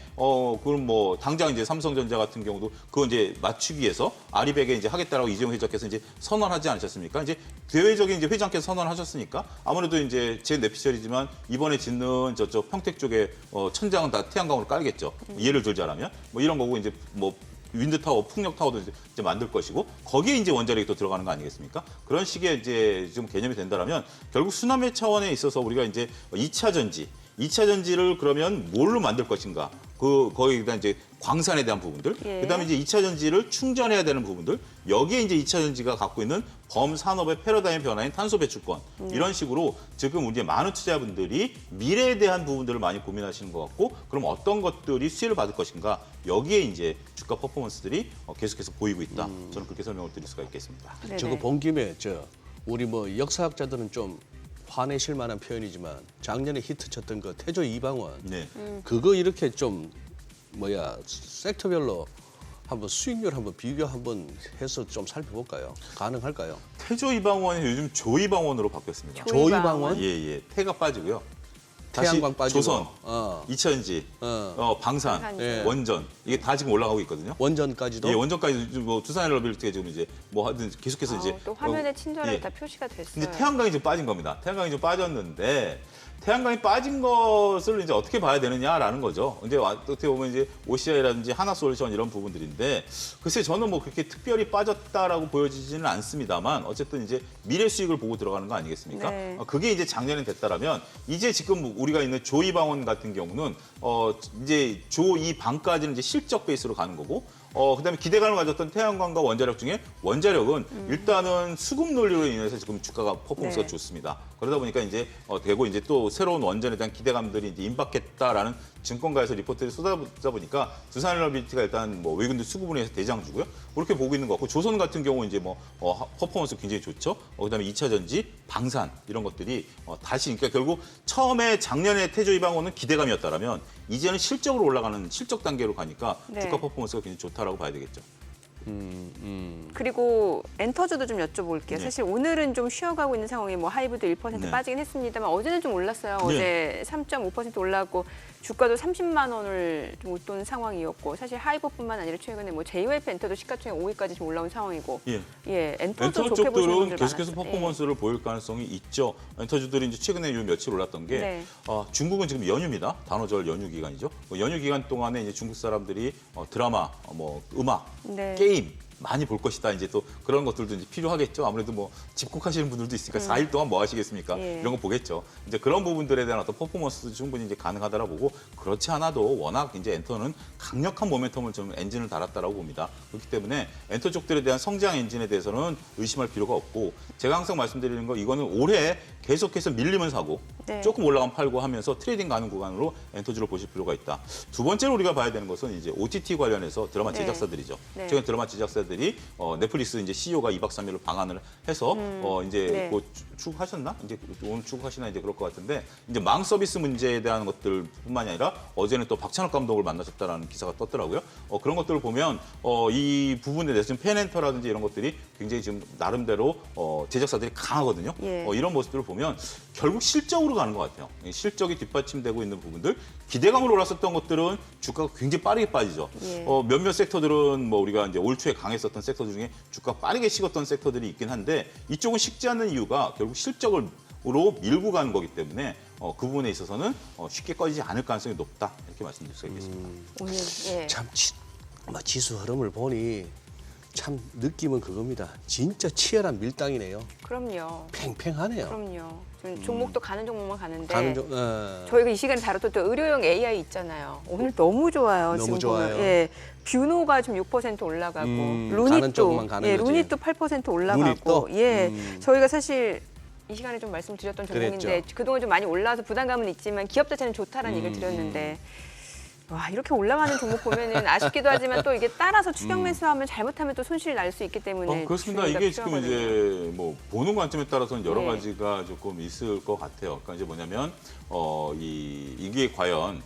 그럼 뭐 당장 이제 삼성전자 같은 경우도 그거 이제 맞추기 위해서 아리백에 이제 하겠다라고 이재용 회장께서 이제 선언하지 않으셨습니까? 이제 대외적인 이제 회장께서 선언하셨으니까 아무래도 이제 제 뇌피셜이지만 이번에 짓는 저쪽 평택 쪽에 천장은 다 태양광으로 깔겠죠. 예를 들자라면 뭐 이런 거고 이제 뭐 윈드타워, 풍력타워도 이제 만들 것이고 거기에 이제 원자력이 또 들어가는 거 아니겠습니까? 그런 식의 이제 좀 개념이 된다면 결국 수남의 차원에 있어서 우리가 이제 2차 전지를 그러면 뭘로 만들 것인가? 거기다 이제 광산에 대한 부분들, 예. 그다음에 이제 2차 전지를 충전해야 되는 부분들, 여기에 이제 2차 전지가 갖고 있는 범산업의 패러다임 변화인 탄소 배출권 이런 식으로 지금 우리 많은 투자분들이 미래에 대한 부분들을 많이 고민하시는 것 같고, 그럼 어떤 것들이 수혜를 받을 것인가? 여기에 이제 주가 퍼포먼스들이 계속해서 보이고 있다. 저는 그렇게 설명을 드릴 수가 있겠습니다. 네네. 저거 본 김에 우리 뭐 역사학자들은 좀 화내실 만한 표현이지만 작년에 히트 쳤던 그 태조 이방원 네. 그거 이렇게 좀 섹터별로 한번 수익률 한번 비교 한번 해서 좀 살펴볼까요? 가능할까요? 태조 이방원이 요즘 조 이방원으로 바뀌었습니다. 조이방원? 예. 태가 빠지고요. 다시 태양광 빠지고 조선, 어. 이천지, 방산, 방산. 예. 원전 이게 다 지금 올라가고 있거든요. 원전까지도 예, 원전까지 뭐 두산에너빌리티가 지금 이제 뭐 하든 계속해서 이제 또 화면에 친절하게 예. 다 표시가 됐어요. 근데 태양광이 좀 빠진 겁니다. 태양광이 좀 빠졌는데 태양광이 빠진 것을 이제 어떻게 봐야 되느냐라는 거죠. 이제 어떻게 보면 이제 OCI라든지 하나솔루션 이런 부분들인데 글쎄 저는 뭐 그렇게 특별히 빠졌다라고 보여지지는 않습니다만 어쨌든 이제 미래 수익을 보고 들어가는 거 아니겠습니까? 네. 그게 이제 작년에 됐다라면 이제 지금 우리가 있는 조이방원 같은 경우는 이제 조2방까지는 이제 실적 베이스로 가는 거고 그다음에 기대감을 가졌던 태양광과 원자력 중에 원자력은 일단은 수급 논리로 인해서 지금 주가가 퍼포먼스가 네. 좋습니다. 그러다 보니까 이제 되고 이제 또 새로운 원전에 대한 기대감들이 이제 임박했다라는 증권가에서 리포트를 쏟아보다 보니까 두산에너빌리티가 일단 뭐 외국인들 수급분에서 대장주고요. 그렇게 보고 있는 것 같고 조선 같은 경우 이제 뭐 퍼포먼스 굉장히 좋죠. 그다음에 2차 전지, 방산 이런 것들이 다시 그러니까 결국 처음에 작년에 태조이방원은 기대감이었다라면 이제는 실적으로 올라가는 실적 단계로 가니까 네. 주가 퍼포먼스가 굉장히 좋다라고 봐야 되겠죠. 그리고 엔터주도 좀 여쭤볼게요. 네. 사실 오늘은 좀 쉬어가고 있는 상황이 뭐 하이브도 1% 네. 빠지긴 했습니다만 어제는 좀 올랐어요. 네. 어제 3.5% 올랐고 주가도 30만 원을 좀 웃돈 상황이었고 사실 하이브뿐만 아니라 최근에 뭐 JYP 엔터도 시가총액 5위까지 좀 올라온 상황이고 예. 엔터도 엔터 좋게 보시는 쪽들은 분들 계속해서 많았어요. 퍼포먼스를 보일 가능성이 있죠. 엔터주들이 이제 최근에 요 며칠 올랐던 게 네. 중국은 지금 연휴입니다. 단오절 연휴 기간이죠. 연휴 기간 동안에 이제 중국 사람들이 드라마, 뭐 음악, 네. 게임 많이 볼 것이다. 이제 또 그런 것들도 이제 필요하겠죠. 아무래도 뭐 집콕하시는 분들도 있으니까 4일 동안 뭐 하시겠습니까? 예. 이런 거 보겠죠. 이제 그런 부분들에 대한 어떤 퍼포먼스도 충분히 이제 가능하다라 보고 그렇지 않아도 워낙 이제 엔터는 강력한 모멘텀을 좀 엔진을 달았다라고 봅니다. 그렇기 때문에 엔터 쪽들에 대한 성장 엔진에 대해서는 의심할 필요가 없고 제가 항상 말씀드리는 거 이거는 올해 계속해서 밀리면 사고 네. 조금 올라가면 팔고 하면서 트레이딩 가는 구간으로 엔터주를 보실 필요가 있다. 두 번째로 우리가 봐야 되는 것은 이제 OTT 관련해서 드라마 네. 제작사들이죠. 네. 최근 드라마 제작사들이 넷플릭스 이제 CEO가 2박 3일로 방한을 해서 이제 네. 뭐 출국하셨나? 이제 오늘 출국하시나 이제 그럴 것 같은데 이제 망 서비스 문제에 대한 것들뿐만이 아니라 어제는 또 박찬욱 감독을 만나셨다라는 기사가 떴더라고요. 그런 것들을 보면 이 부분에 대해서 지금 펜엔터라든지 이런 것들이 굉장히 지금 나름대로 제작사들이 강하거든요. 예. 이런 모습들을 보면 결국 실적으로 가는 것 같아요. 실적이 뒷받침되고 있는 부분들, 기대감으로 올랐었던 것들은 주가가 굉장히 빠르게 빠지죠. 예. 몇몇 sektor들은 뭐 우리가 이제 올 초에 강했었던 섹터 중에 주가가 빠르게 식었던 섹터들이 있긴 한데 이쪽은 식지 않는 이유가 결국 실적으로 밀고 가는 거기 때문에 그 부분에 있어서는 쉽게 꺼지지 않을 가능성이 높다 이렇게 말씀드릴 수가 있겠습니다. 오늘 예. 참 지수 흐름을 보니 참 느낌은 그겁니다. 진짜 치열한 밀당이네요. 그럼요. 팽팽하네요. 그럼요. 지금 종목도 가는 종목만 가는데 가는 저희가 이 시간에 다뤘던 또 의료용 AI 있잖아요. 오늘 너무 좋아요. 너무 지금 좋아요. 보면. 예. 뷰노가 지금 6% 올라가고 가는 루닛도 쪽만 가는 거지. 루닛도 8% 올라가고 루닛도? 예. 저희가 사실 이 시간에 좀 말씀드렸던 종목인데 그랬죠. 그동안 좀 많이 올라와서 부담감은 있지만 기업 자체는 좋다라는 얘기를 드렸는데 와 이렇게 올라가는 종목 보면은 아쉽기도 하지만 또 이게 따라서 추격 매수하면 잘못하면 또 손실이 날 수 있기 때문에 그렇습니다. 주의가 이게 지금 필요하거든요. 이제 뭐 보는 관점에 따라서는 여러 네. 가지가 조금 있을 것 같아요. 그러니까 이제 뭐냐면 이게 과연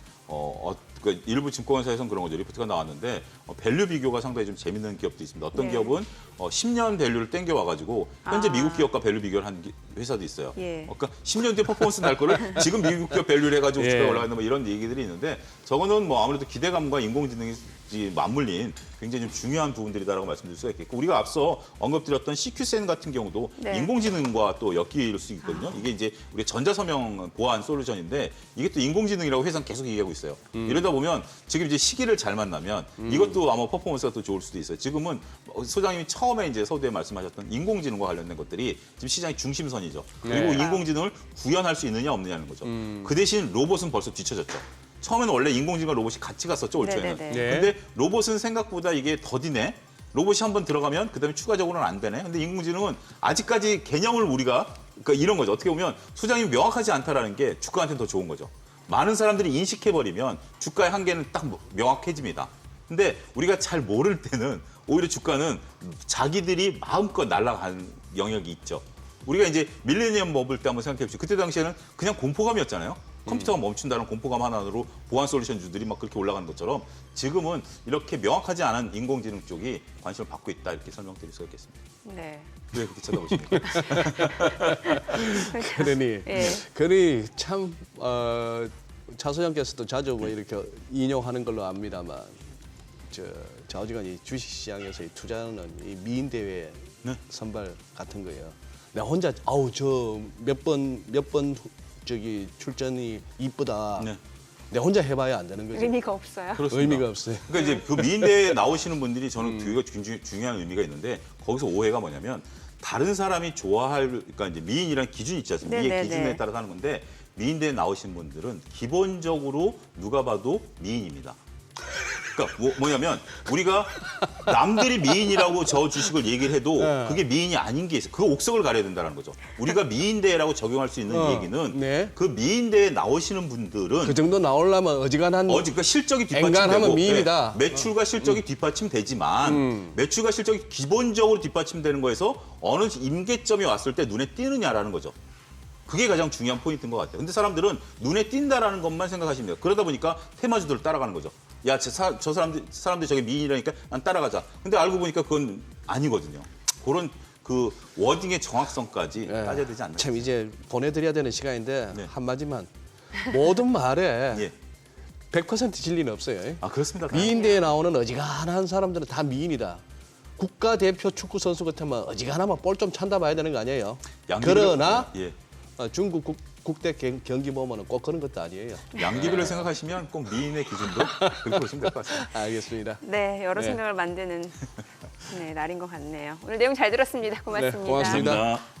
그러니까 일부 증권사에서는 그런 거죠. 리포트가 나왔는데 밸류 비교가 상당히 좀 재밌는 기업도 있습니다. 어떤 네. 기업은 10년 밸류를 땡겨 와가지고 현재 아. 미국 기업과 밸류 비교를 한 회사도 있어요. 예. 그러니까 10년 뒤에 퍼포먼스 날 거를 지금 미국 기업 밸류를 해가지고 주가 올라가는 뭐 이런 얘기들이 있는데 저거는 뭐 아무래도 기대감과 인공지능이 맞물린 굉장히 좀 중요한 부분들이다라고 말씀드릴 수가 있겠고 우리가 앞서 언급드렸던 CQ센 같은 경우도 네. 인공지능과 또 엮일 수 있거든요. 이게 이제 우리 전자서명 보안 솔루션인데 이게 또 인공지능이라고 회사는 계속 얘기하고 있어요. 이러다 보면 지금 이제 시기를 잘 만나면 이것도 아마 퍼포먼스가 또 좋을 수도 있어요. 지금은 소장님이 처음에 이제 서두에 말씀하셨던 인공지능과 관련된 것들이 지금 시장의 중심선이죠. 그리고 네. 인공지능을 구현할 수 있느냐 없느냐는 거죠. 그 대신 로봇은 벌써 뒤쳐졌죠. 처음에는 원래 인공지능과 로봇이 같이 갔었죠, 올 초에는. 네네네. 네. 근데 로봇은 생각보다 이게 더디네. 로봇이 한번 들어가면 그다음에 추가적으로는 안 되네. 근데 인공지능은 아직까지 개념을 우리가 그러니까 이런 거죠. 어떻게 보면 소장이 명확하지 않다라는 게 주가한테는 더 좋은 거죠. 많은 사람들이 인식해버리면 주가의 한계는 딱 명확해집니다. 근데 우리가 잘 모를 때는 오히려 주가는 자기들이 마음껏 날아가는 영역이 있죠. 우리가 이제 밀레니엄 버블 때 한번 생각해 보시죠. 그때 당시에는 그냥 공포감이었잖아요. 컴퓨터가 멈춘다는 공포감 하나로 보안 솔루션주들이 막 그렇게 올라가는 것처럼 지금은 이렇게 명확하지 않은 인공지능 쪽이 관심을 받고 있다 이렇게 설명드릴 수가 있겠습니다. 네. 왜 그렇게 쳐다보십니까? 그러니 참 차소장께서도 자주 뭐 이렇게 인용하는 걸로 압니다만 좌우지간이 주식시장에서 투자하는 이 미인 대회 네. 선발 같은 거예요. 내가 혼자 저 몇 번 저기 출전이 이쁘다. 네. 내가 혼자 해봐야 안 되는 거죠. 의미가 없어요. 그렇습니다. 의미가 없어요. 그러니까 이제 그 미인대에 나오시는 분들이 저는 되게 중요한 의미가 있는데 거기서 오해가 뭐냐면 다른 사람이 좋아할 그러니까 이제 미인이라는 기준이 있지 않습니까? 네네네. 이게 기준에 따라 하는 건데 미인대에 나오신 분들은 기본적으로 누가 봐도 미인입니다. 그러니까 뭐냐면 우리가 남들이 미인이라고 저 주식을 얘기를 해도 그게 미인이 아닌 게 있어요. 그 옥석을 가려야 된다는 거죠. 우리가 미인대라고 적용할 수 있는 얘기는 네. 그 미인대에 나오시는 분들은 그 정도 나오려면 어지간한 그러니까 실적이 앵간하면 뒷받침되고 미인이다. 매출과 실적이 뒷받침되지만 매출과 실적이 기본적으로 뒷받침되는 거에서 어느 임계점이 왔을 때 눈에 띄느냐라는 거죠. 그게 가장 중요한 포인트인 것 같아요. 근데 사람들은 눈에 띈다라는 것만 생각하십니다. 그러다 보니까 테마주들을 따라가는 거죠. 야, 저 사람들이 저게 미인이라니까 난 따라가자. 근데 알고 보니까 그건 아니거든요. 그런 그 워딩의 정확성까지 따져야 되지 않나. 참 이제 보내드려야 되는 시간인데 네. 한마디만 모든 말에 예. 100% 진리는 없어요. 아, 그렇습니다. 미인대에 나오는 어지간한 사람들은 다 미인이다. 국가대표 축구 선수 같으면 어지간하면 볼 좀 찬다 봐야 되는 거 아니에요. 그러나 예. 중국 국대 경기 보면은 꼭 그런 것도 아니에요. 양귀비를 생각하시면 꼭 미인의 기준도 그렇게 보시면 될 것 같습니다. 알겠습니다. 네, 여러 네. 생각을 만드는 날인 것 같네요. 오늘 내용 잘 들었습니다. 고맙습니다. 네, 고맙습니다. 감사합니다.